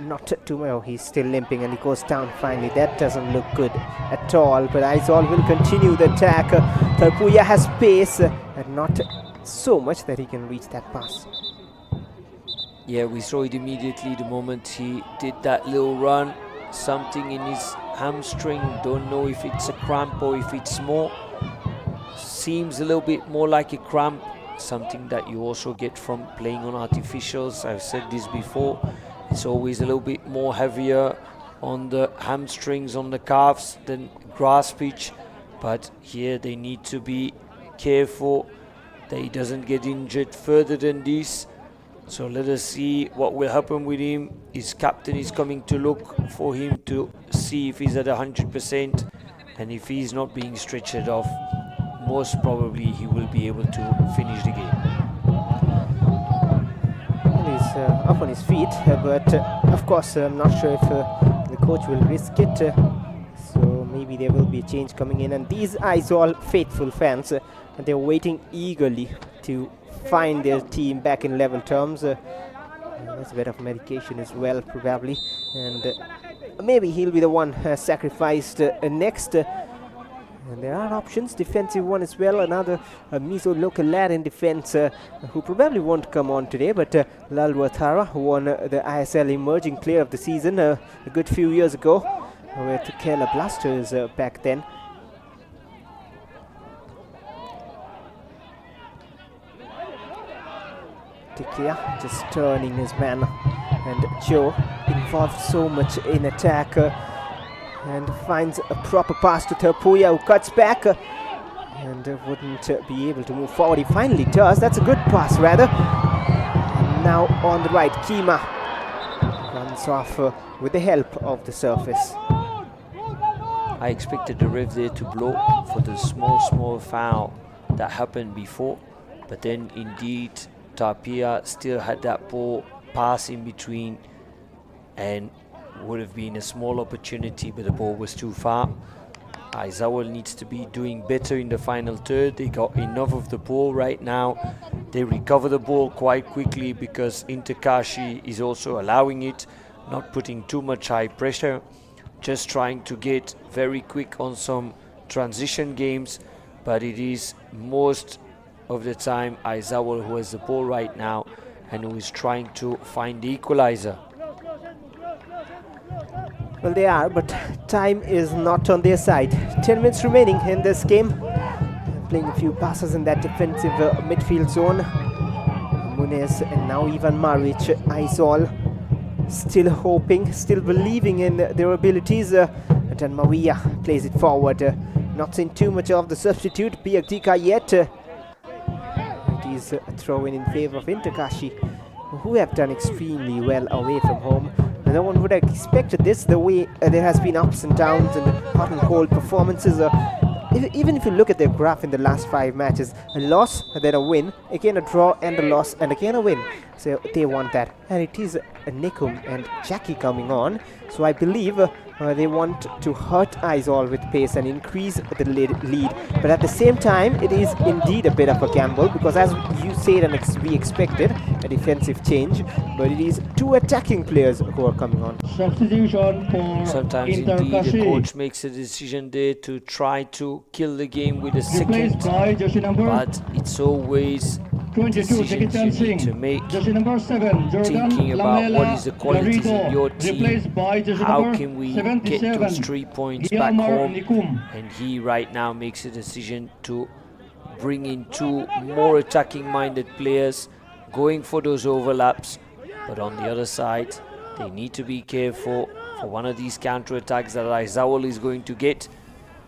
Not too well. He's still limping and he goes down finally. That doesn't look good at all, but Aizawl will continue the attack. Tapuya has pace, and not so much that he can reach that pass. Yeah, we saw it immediately the moment he did that little run. Something in his hamstring, don't know if it's a cramp or if it's more. Seems a little bit more like a cramp, something that you also get from playing on artificials. I've said this before. It's always a little bit more heavier on the hamstrings, on the calves than grass pitch. But here they need to be careful that he doesn't get injured further than this. So let us see what will happen with him. His captain is coming to look for him to see if he's at 100%. And if he's not being stretchered off, most probably he will be able to finish the game. He's up on his feet, but of course I'm not sure if the coach will risk it, so maybe there will be a change coming in. And these Aizawl faithful fans, they're waiting eagerly to find their team back in level terms. There's a bit of medication as well probably, and maybe he'll be the one sacrificed next. And there are options, defensive one as well. Another Mizo local lad in defense who probably won't come on today, but Lalwathara, who won the Aizawl Emerging Player of the Season a good few years ago with Kerala Blasters back then. Tikia just turning his man, and Joe involved so much in attack and finds a proper pass to Terpuya, who cuts back and wouldn't be able to move forward. He finally does. That's a good pass rather. And now on the right, Kima runs off with the help of the surface. I expected the ref there to blow for the small foul that happened before, but then indeed Tapia still had that ball pass in between and would have been a small opportunity, but the ball was too far. Aizawl needs to be doing better in the final third. They got enough of the ball right now. They recover the ball quite quickly because Kashi is also allowing it, not putting too much high pressure, just trying to get very quick on some transition games, but it is most of the time Aizawl who has the ball right now and who is trying to find the equalizer. Well, they are, but time is not on their side. 10 minutes remaining in this game. Playing a few passes in that defensive midfield zone. Munez and now Ivan Maric. Aizawl still hoping, still believing in their abilities. And Maria plays it forward. Not seeing too much of the substitute, Biagdika yet. It is throwing in favor of Kashi, who have done extremely well away from home. No one would have expected this, the way there has been ups and downs and hot and cold performances. Even if you look at their graph in the last 5 matches, a loss and then a win, again a draw and a loss and again a win. So they want that. And it is Nikum and Jackie coming on. So I believe they want to hurt Aizawl with pace and increase the lead. But at the same time, it is indeed a bit of a gamble because, as you said and we expected, a defensive change. But it is 2 attacking players who are coming on. Substitution for Sometimes indeed the coach makes a decision there to try to kill the game with a second, by jersey number but it's always 22 decisions you need to make, jersey number 7 Jordan thinking about Lamela what is the qualities Garrido, in your team, replaced by jersey how number can we 77 get those 3 points back Guillermo home, Nikum. and he right now makes a decision to bring in 2 more attacking minded players, going for those overlaps, but on the other side they need to be careful for one of these counter attacks that Aizawl is going to get,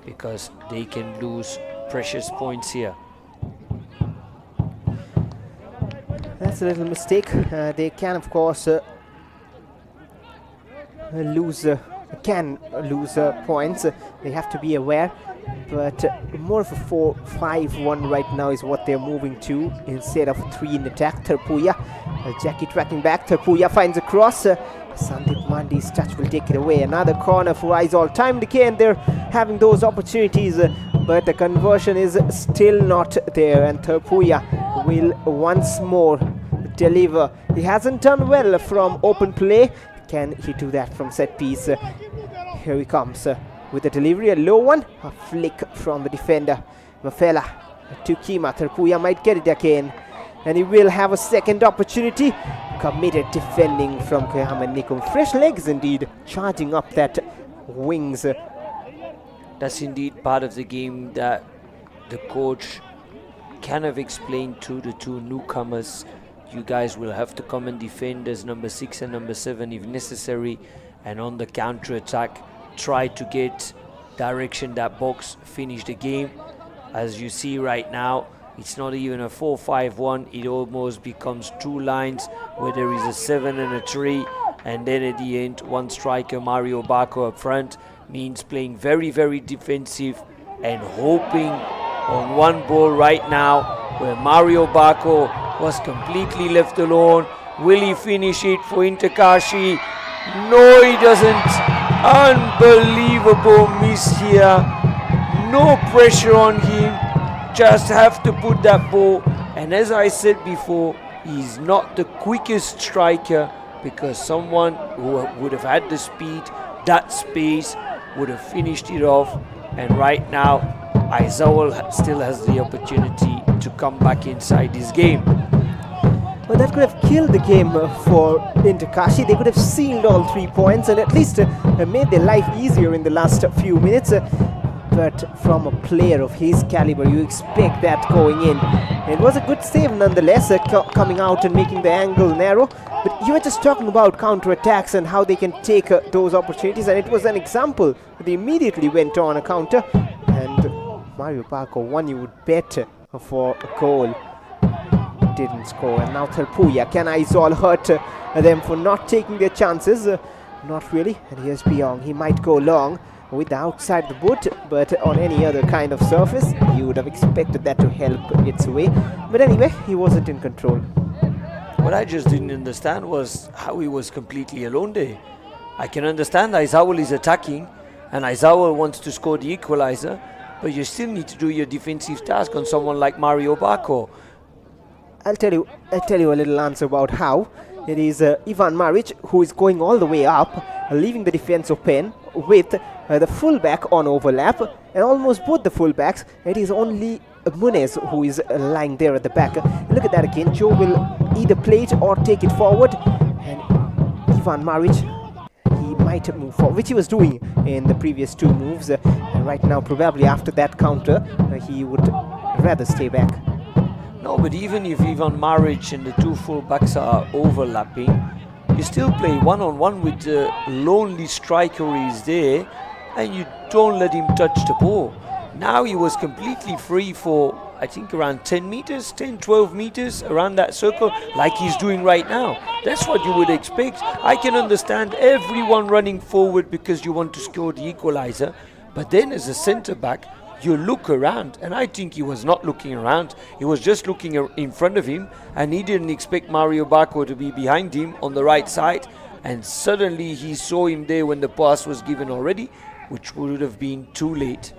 because they can lose precious points here. That's a little mistake. They can, of course, lose points. They have to be aware. But more of a 4-5-1 right now is what they're moving to instead of 3 in attack. Terpuya, Jackie tracking back. Terpuya finds a cross. Sandeep Mandi's touch will take it away. Another corner for Aizawl. Timed again, they're having those opportunities, but the conversion is still not there. And Terpuya will once more deliver. He hasn't done well from open play. Can he do that from set piece? Here he comes with the delivery, a low one, a flick from the defender. Mafela to Kima. Terpuya might get it again, and he will have a second opportunity. Committed defending from Kehama Nikum. Fresh legs indeed, charging up that wings. That's indeed part of the game that the coach kind of explained to the 2 newcomers. You guys will have to come and defend as number 6 and number 7 if necessary, and on the counter attack try to get direction that box, finish the game. As you see right now, it's not even a 4-5-1, it almost becomes 2 lines where there is a 7 and a 3, and then at the end 1 striker, Mario Bako, up front, means playing very, very defensive and hoping on 1 ball right now where Mario Bako was completely left alone. Will he finish it for Kashi? No, he doesn't. Unbelievable miss here. No pressure on him. Just have to put that ball. And as I said before, he's not the quickest striker, because someone who would have had the speed, that space, would have finished it off. And right now, Aizawl still has the opportunity to come back inside his game. Well, that could have killed the game for Kashi. They could have sealed all 3 points and at least made their life easier in the last few minutes. But from a player of his caliber, you expect that going in. It was a good save nonetheless, coming out and making the angle narrow. But you were just talking about counter-attacks and how they can take those opportunities, and it was an example. They immediately went on a counter, and Mario Parker won, you would bet, for a goal. Didn't score, and now Thalpuya. Can Aizawl hurt them for not taking their chances? Not really. And here's Biong. He might go long with the outside the boot, but on any other kind of surface you would have expected that to help its way. But anyway, he wasn't in control. What I just didn't understand was how he was completely alone there. I can understand Aizawl is attacking and Aizawl wants to score the equalizer, but you still need to do your defensive task on someone like Mario Bako. I'll tell you a little answer about how. It is Ivan Maric who is going all the way up, leaving the defense open with the fullback on overlap, and almost both the fullbacks. It is only Munez who is lying there at the back. Look at that again. Joe will either play it or take it forward, and Ivan Maric, he might move forward, which he was doing in the previous 2 moves, and right now probably after that counter he would rather stay back. No, but even if Ivan Maric and the 2 full-backs are overlapping, you still play one-on-one with the lonely striker who is there, and you don't let him touch the ball. Now he was completely free for, I think, around 10 meters, 10, 12 meters around that circle, like he's doing right now. That's what you would expect. I can understand everyone running forward because you want to score the equalizer, but then as a centre-back, you look around, and I think he was not looking around. He was just looking in front of him, and he didn't expect Mario Bako to be behind him on the right side, and suddenly he saw him there when the pass was given already, which would have been too late.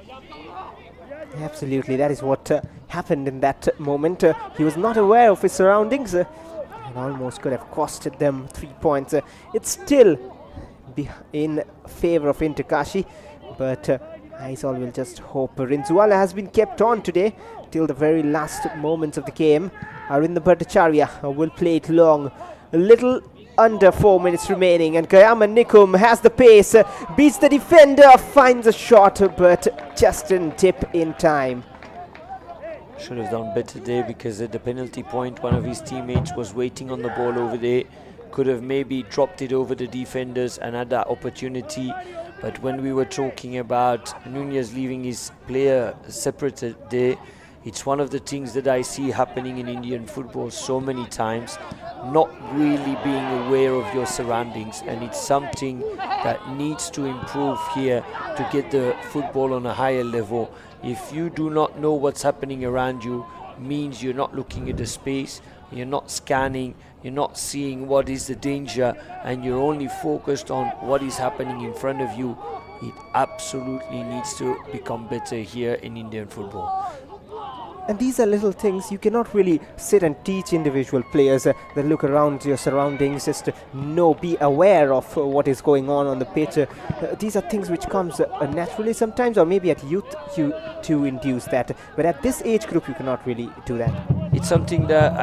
Absolutely, that is what happened in that moment. He was not aware of his surroundings and almost could have costed them 3 points. It's still in favor of Kashi, but Aizawl will just hope. Rinzuala has been kept on today till the very last moments of the game. Arinda Bhattacharya will play it long. A little under 4 minutes remaining, and Kayama Nikum has the pace, beats the defender, finds a shot, but just didn't tip in time. Should have done better there, because at the penalty point one of his teammates was waiting on the ball over there. Could have maybe dropped it over the defenders and had that opportunity. But when we were talking about Nunez leaving his player separated there, it's one of the things that I see happening in Indian football so many times, not really being aware of your surroundings, and it's something that needs to improve here to get the football on a higher level. If you do not know what's happening around you, means you're not looking at the space, you're not scanning, you're not seeing what is the danger, and you're only focused on what is happening in front of you. It absolutely needs to become better here in Indian football. And these are little things you cannot really sit and teach individual players that look around your surroundings, just be aware of what is going on the pitch. These are things which comes naturally sometimes, or maybe at youth you to induce that. But at this age group you cannot really do that. It's something that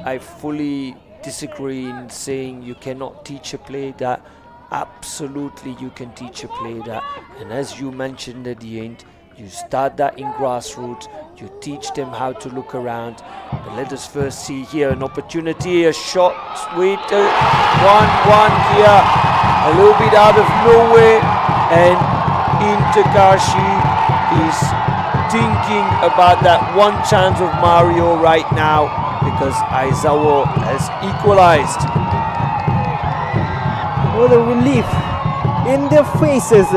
I fully disagree in saying you cannot teach a player that. Absolutely you can teach a player that. And as you mentioned at the end, you start that in grassroots, you teach them how to look around. But let us first see here an opportunity, a shot with 1-1 here, a little bit out of nowhere, and Kashi is thinking about that one chance of Mario right now, because Aizawl has equalized. What a relief in their faces,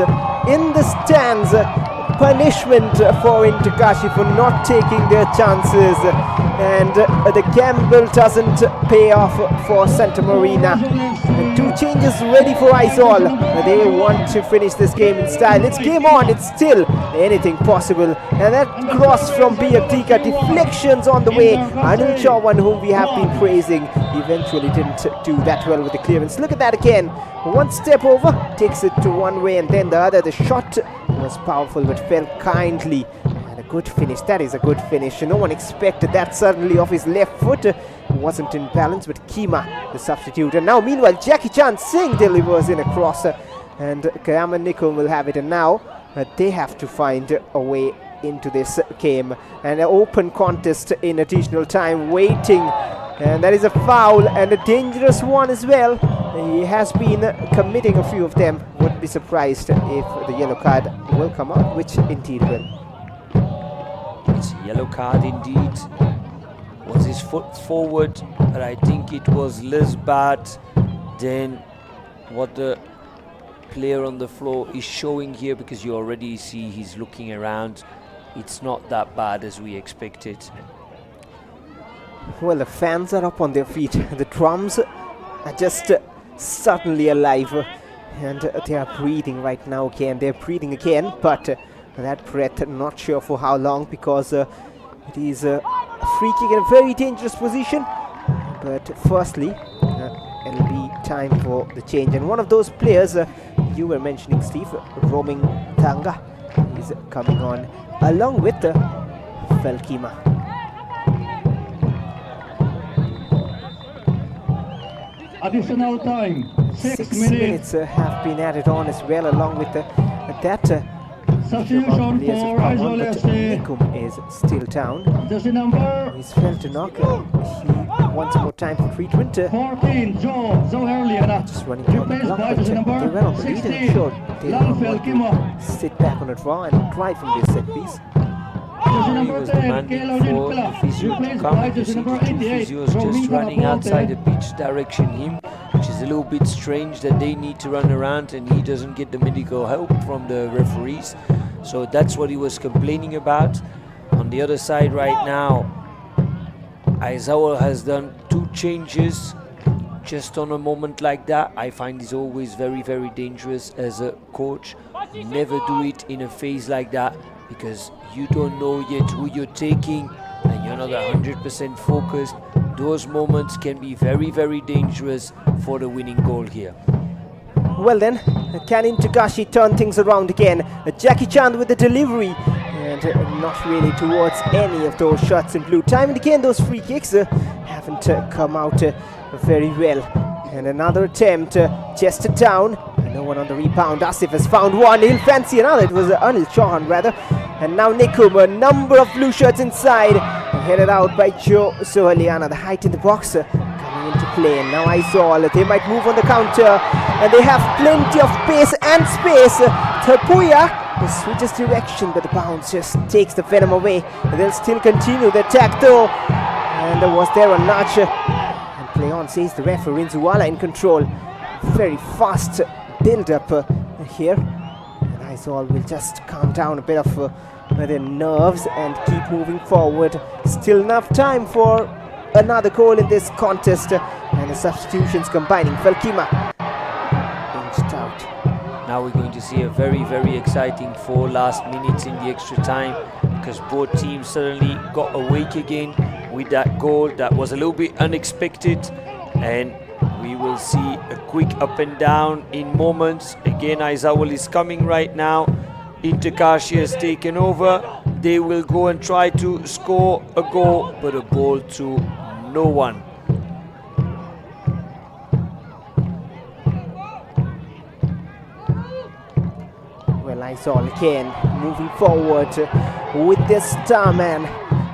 in the stands. Punishment for Kashi for not taking their chances, and the gamble doesn't pay off for Santa Marina. And 2 changes ready for Aizawl. They want to finish this game in style. It's game on, it's still anything possible. And that cross from Biaktika, deflections on the way. Anil Chauhan, whom we have been praising, eventually didn't do that well with the clearance. Look at that again. One step over, takes it to one way and then the other. The shot was powerful but fell kindly, and a good finish. That is a good finish. No one expected that suddenly off his left foot. Wasn't in balance, but Kima, the substitute. And now, meanwhile, Jackie Chan Singh delivers in a crosser. And Kayama Nikum will have it. And now they have to find a way into this game. And an open contest in additional time waiting. And that is a foul and a dangerous one as well. He has been committing a few of them. Wouldn't be surprised if the yellow card will come out, which indeed will. It's a yellow card indeed. Was his foot forward, but I think it was less bad than what the player on the floor is showing here, because you already see he's looking around. It's not that bad as we expected. Well, the fans are up on their feet. The drums are just suddenly alive, and they are breathing right now again. They're breathing again, but that breath, not sure for how long, because it is a free kick in a very dangerous position. But firstly, it'll be time for the change. And one of those players you were mentioning, Steve, Roaming Tanga, is coming on along with Felkima. Additional time, 6 minutes have been added on as well, along with that. Substitution for Aizawl FC. Nikum is still down. Jersey number He's felt to knock. He wants more time for treatment. 14, Joe Herliana. Just running down the Replaced clock, by but jersey they number were on the lead and 16, showed they Lan don't want Felkima. to sit back on a draw and drive from this set piece. Jersey He number was 10, demanding Kelo for the Nicola. physio to Replaced come. by You jersey see the number two 88, physios just Romina running outside the Laporte. pitch direction him, which is a little bit strange that they need to run around and he doesn't get the medical help from the referees. So that's what he was complaining about. On the other side right now, Aizawl has done 2 changes just on a moment like that. I find he's always very, very dangerous as a coach. Never do it in a phase like that, because you don't know yet who you're taking and you're not 100% focused. Those moments can be very, very dangerous for the winning goal here. Well then, can Kashi turn things around again? Jackie Chan with the delivery, and not really towards any of those shots in blue. Time and again, those free kicks haven't come out very well. And another attempt, chested down. No one on the rebound. Asif has found one. He'll fancy another. It was Anil Chauhan rather. And now Nikum, a number of blue shirts inside, headed out by Joe Sohaliana. The height in the box coming into play. And now Aizawl, they might move on the counter, and they have plenty of pace and space. Tapuya switches direction, but the bounce just takes the venom away. And they'll still continue the attack though. And was there a nudge? And play on, says the referee. Rinzuala in control. Very fast build up here. And Aizawl will just calm down a bit of their nerves and keep moving forward. Still enough time for another goal in this contest. And the substitutions combining. Felkima inched out. Now we're going to see a very, very exciting 4 last minutes in the extra time, because both teams suddenly got awake again with that goal that was a little bit unexpected, and we will see a quick up and down in moments. Again, Aizawl is coming right now. Kashi has taken over. They will go and try to score a goal, but a ball to no one. Well, Aizawl again moving forward with the star man,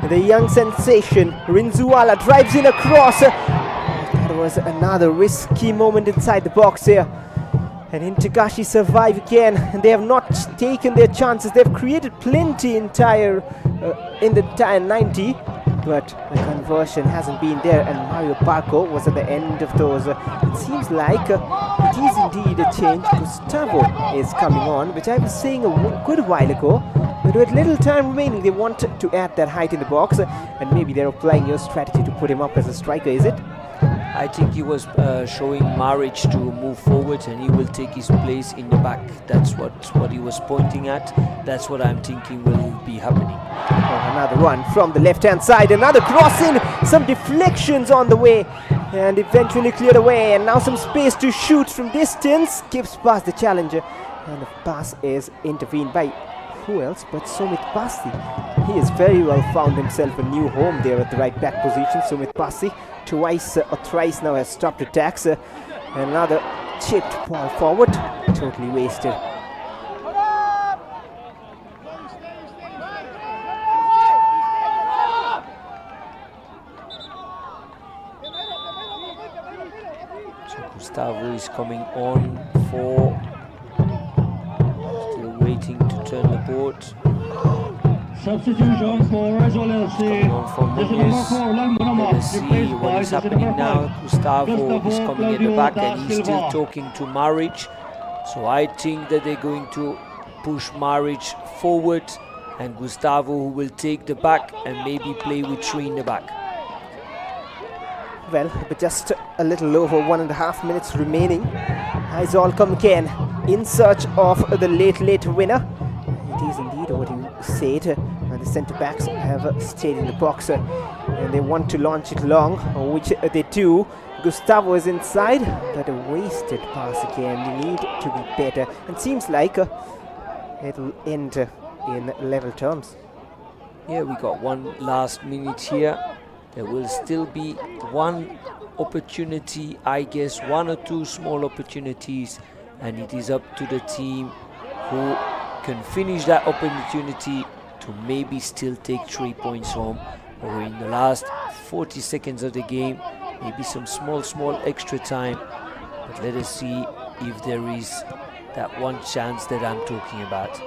the young sensation. Rinzuala drives in across. That was another risky moment inside the box here. And Kashi survive again, and they have not taken their chances. They've created plenty in the entire 90, but the conversion hasn't been there, and Mario Barco was at the end of those. It seems like it is indeed a change. Gustavo is coming on, which I was saying a good while ago. But with little time remaining, they want to add that height in the box, and maybe they're applying your strategy to put him up as a striker, is it? I think he was showing Maric to move forward, and he will take his place in the back. That's what he was pointing at. That's what I'm thinking will be happening. Oh, another one from the left-hand side, another crossing, some deflections on the way, and eventually cleared away. And now some space to shoot from distance. Skips past the challenger, and the pass is intervened by who else but Sumit Basi. He has very well found himself a new home there at the right back position. Sumit Basi twice or thrice now has stopped attacks. Another chipped ball forward, totally wasted. Gustavo is coming on for, still waiting to turn the board. Substitution for Aizawl FC. Coming on from Jersey number Muniz. 4, Lambo Let us see replaced what by is jersey happening number now. 5. Gustavo is coming in the back and he's Silva. still talking to Maric. So I think that they're going to push Maric forward and Gustavo who will take the back and maybe play with 3 in the back. Well, but just a little over 1.5 minutes remaining. Aizawl come again in search of the late winner. It is indeed what you said. The centre backs have stayed in the box and they want to launch it long, which they do. Gustavo is inside, but a wasted pass again. They need to be better, and seems like it'll end in level terms. Yeah, we got one last minute here. There will still be one opportunity, I guess, 1 or 2 small opportunities, and it is up to the team who can finish that opportunity to maybe still take 3 points home, or in the last 40 seconds of the game, maybe some small extra time. But let us see if there is that one chance that I'm talking about.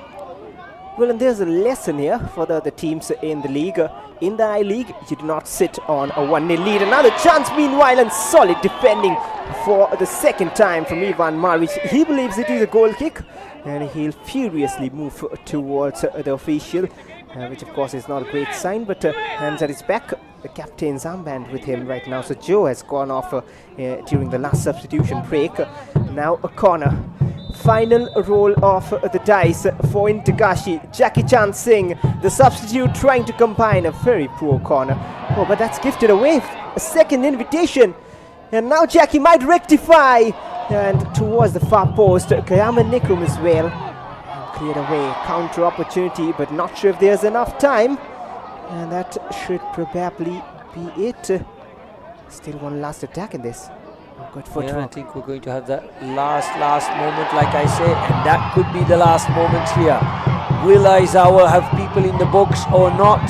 Well, and there's a lesson here for the other teams in the league. In the I-League, you do not sit on a 1-0 lead. Another chance meanwhile, and solid defending for the second time from Ivan Maric. He believes it is a goal kick and he'll furiously move towards the official, which of course is not a great sign, but hands at his back. The captain's armband with him right now. So Joe has gone off during the last substitution break. Now a corner. Final roll of the dice for Kashi. Jackie Chan Singh, the substitute, trying to combine a very poor corner. Oh, but that's gifted away. A second invitation. And now Jackie might rectify. And towards the far post, Kayama Nikum as well. Cleared away. Counter opportunity, but not sure if there's enough time. And that should probably be it. Still one last attack in this. Good footwork. Yeah, I think we're going to have that last moment, like I said, and that could be the last moment here. Will Aizawl have people in the box or not?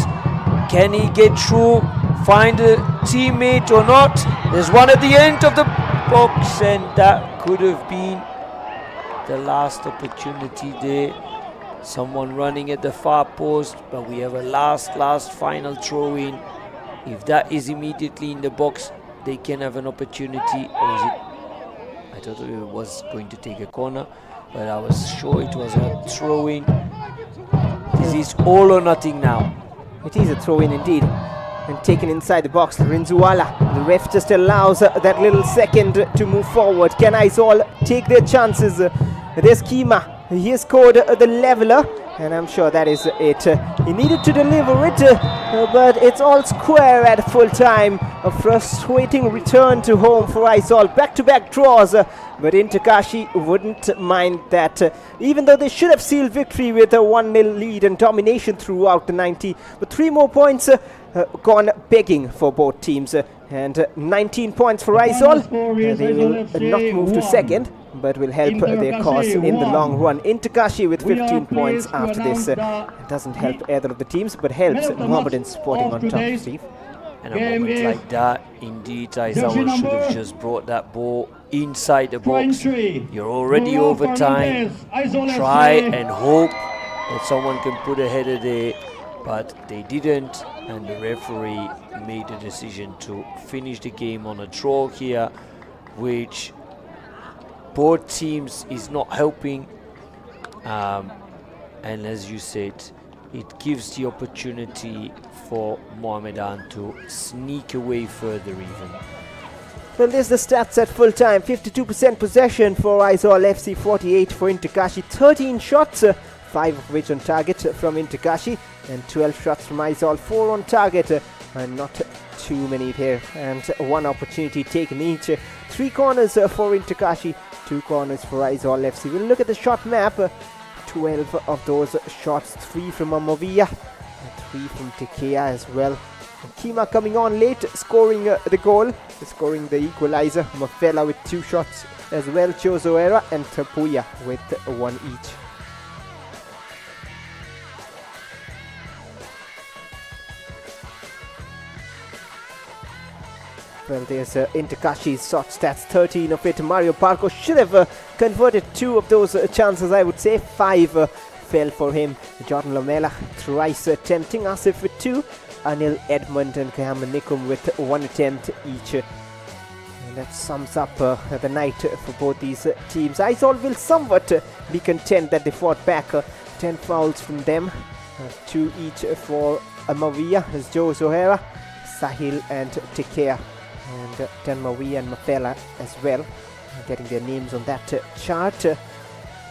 Can he get through, find a teammate or not? There's one at the end of the box, and that could have been the last opportunity there. Someone running at the far post, but we have a last final throw in. If that is immediately in the box, they can have an opportunity. Or is it? I thought it was going to take a corner, but I was sure it was a throw-in. This is all or nothing now. It is a throw-in indeed. And taken inside the box, Rinzuala. The ref just allows that little second to move forward. Can Aizawl take their chances? There's Kima. He has scored the leveler, and I'm sure that is it. He needed to deliver it, but it's all square at full time. A frustrating return to home for Aizawl. Back-to-back draws, but Kashi wouldn't mind that. Even though they should have sealed victory with a 1-0 lead and domination throughout the 90. But 3 more points gone begging for both teams. And 19 points for Aizawl. They will not move to second, but will help their cause in the long run. Kashi with 15 points after this. It doesn't help either of the teams, but helps Mohammedan Sporting on top, Steve. And a moment like that, indeed, Aizawl should have just brought that ball inside the box. You're already over time. Try and hope that someone can put a header there, but they didn't, and the referee made a decision to finish the game on a draw here, which both teams is not helping. And as you said, it gives the opportunity for Mohammedan to sneak away further even. Well, there's the stats at full time. 52% possession for Aizawl FC, 48 for Kashi. 13 shots, 5 of which on target from Kashi, and 12 shots from Aizawl, 4 on target, and not too many here. And 1 opportunity taken each. 3 corners for Kashi, 2 corners for Aizawl FC. We'll look at the shot map. 12 of those shots, 3 from Amavia and 3 from Tekea as well. And Kima coming on late, scoring the goal, scoring the equalizer. Mafela with 2 shots as well, Chozoera and Tapuya with 1 each. Well, there's into Kashi's shot stats, 13 of it. Mario Parco should have converted 2 of those chances, I would say. 5 fell for him. Jordan Lamela thrice attempting, Asif with 2, Anil Edmund and Kayama Nikum with 1 attempt each. And that sums up the night for both these teams. Aizawl will somewhat be content that they fought back. 10 fouls from them, 2 each for Amavia, as Joe Zohera, Sahil and Tekea. And Tenmawi and Mafela as well, getting their names on that chart.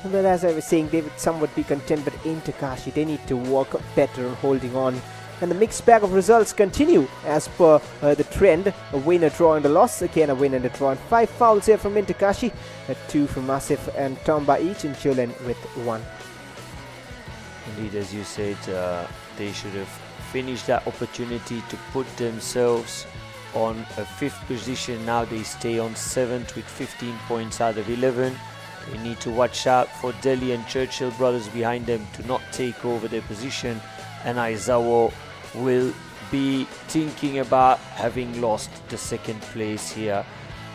But as I was saying, they would somewhat be content, but in Kashi, they need to work better on holding on. And the mixed bag of results continue as per the trend. A win, a draw and a loss. Again a win and a draw. And 5 fouls here from Intakashi, 2 from Asif and Tomba each, and Julian with 1. Indeed, as you said, they should have finished that opportunity to put themselves on a 5th position. Now they stay on 7th with 15 points out of 11. They need to watch out for Delhi and Churchill brothers behind them to not take over their position, and Aizawl will be thinking about having lost the 2nd place here,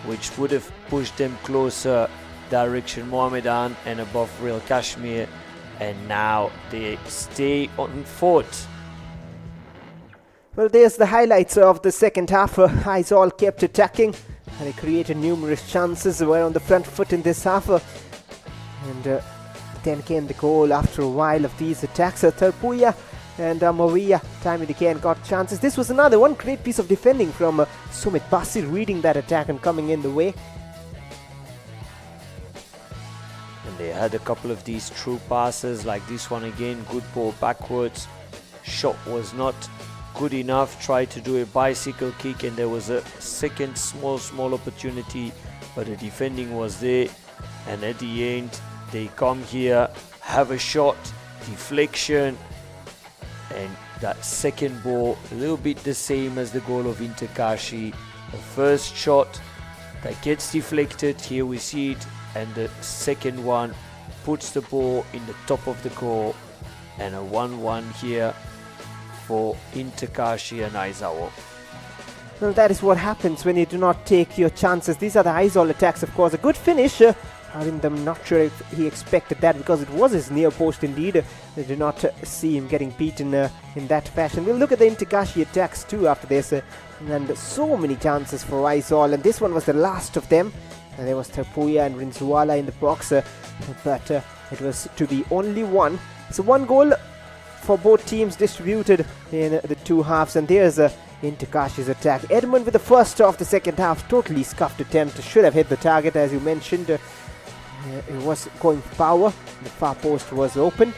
which would have pushed them closer direction Mohammedan and above Real Kashmir, and now they stay on 4th. Well, there's the highlights of the second half. Aizawl kept attacking and they created numerous chances. They were on the front foot in this half. And then came the goal after a while of these attacks. Tarpuya and Maria time and again got chances. This was another one great piece of defending from Sumit Basir, reading that attack and coming in the way. And they had a couple of these true passes, like this one again, good ball backwards. Shot was not good enough, tried to do a bicycle kick, and there was a second small opportunity, but the defending was there. And at the end they come here, have a shot, deflection, and that second ball a little bit the same as the goal of Kashi. The first shot that gets deflected, here we see it, and the second one puts the ball in the top of the goal, and a 1-1 here for Kashi and Aizawl. Well, that is what happens when you do not take your chances. These are the Aizawl attacks, of course. A good finish. I'm not sure if he expected that, because it was his near post indeed. They did not see him getting beaten in that fashion. We'll look at the Kashi attacks too after this. And so many chances for Aizawl, and this one was the last of them. And there was Tarpuya and Rinzuala in the box, but it was to be only one. So 1 goal for both teams distributed in the 2 halves, and there's Kashi's attack. Edmund with the first of the second half, totally scuffed attempt, should have hit the target as you mentioned. It was going for power, the far post was open,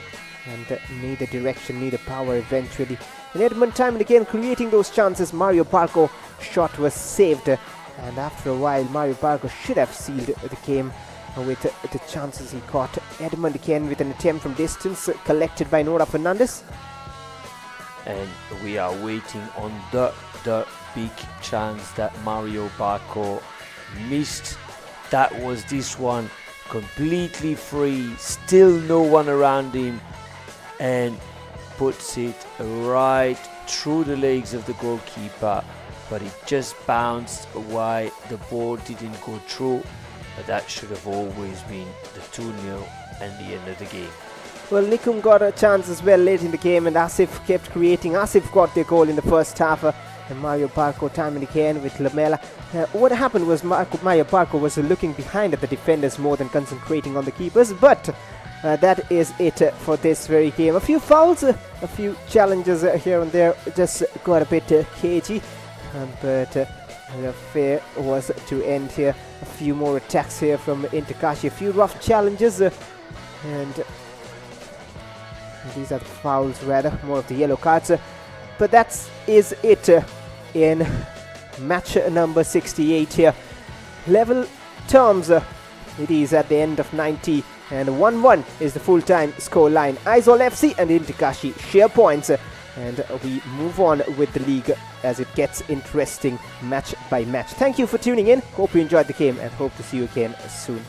and neither direction, neither power eventually. And Edmund time and again creating those chances. Mario Parco shot was saved, and after a while Mario Parco should have sealed the game with the chances he caught. Edmund again with an attempt from distance, collected by Nora Fernandez. And we are waiting on the big chance that Mario Parco missed. That was this one, completely free, still no one around him, and puts it right through the legs of the goalkeeper, but it just bounced why the ball didn't go through. But that should have always been the 2-0 and the end of the game. Well, Nikum got a chance as well late in the game, and Asif kept creating. Asif got their goal in the first half, and Mario Parco time and again with Lamela. What happened was Mario Parco was looking behind at the defenders more than concentrating on the keepers, but that is it for this very game. A few fouls, a few challenges here and there, just got a bit cagey, but the affair was to end here. A few more attacks here from Kashi, a few rough challenges, and these are the fouls rather, more of the yellow cards. But that is it in match number 68 here. Level terms, it is at the end of 90. and 1-1 is the full-time score line. Aizawl FC and Kashi share points, and we move on with the league as it gets interesting match by match. Thank you for tuning in. Hope you enjoyed the game and hope to see you again soon.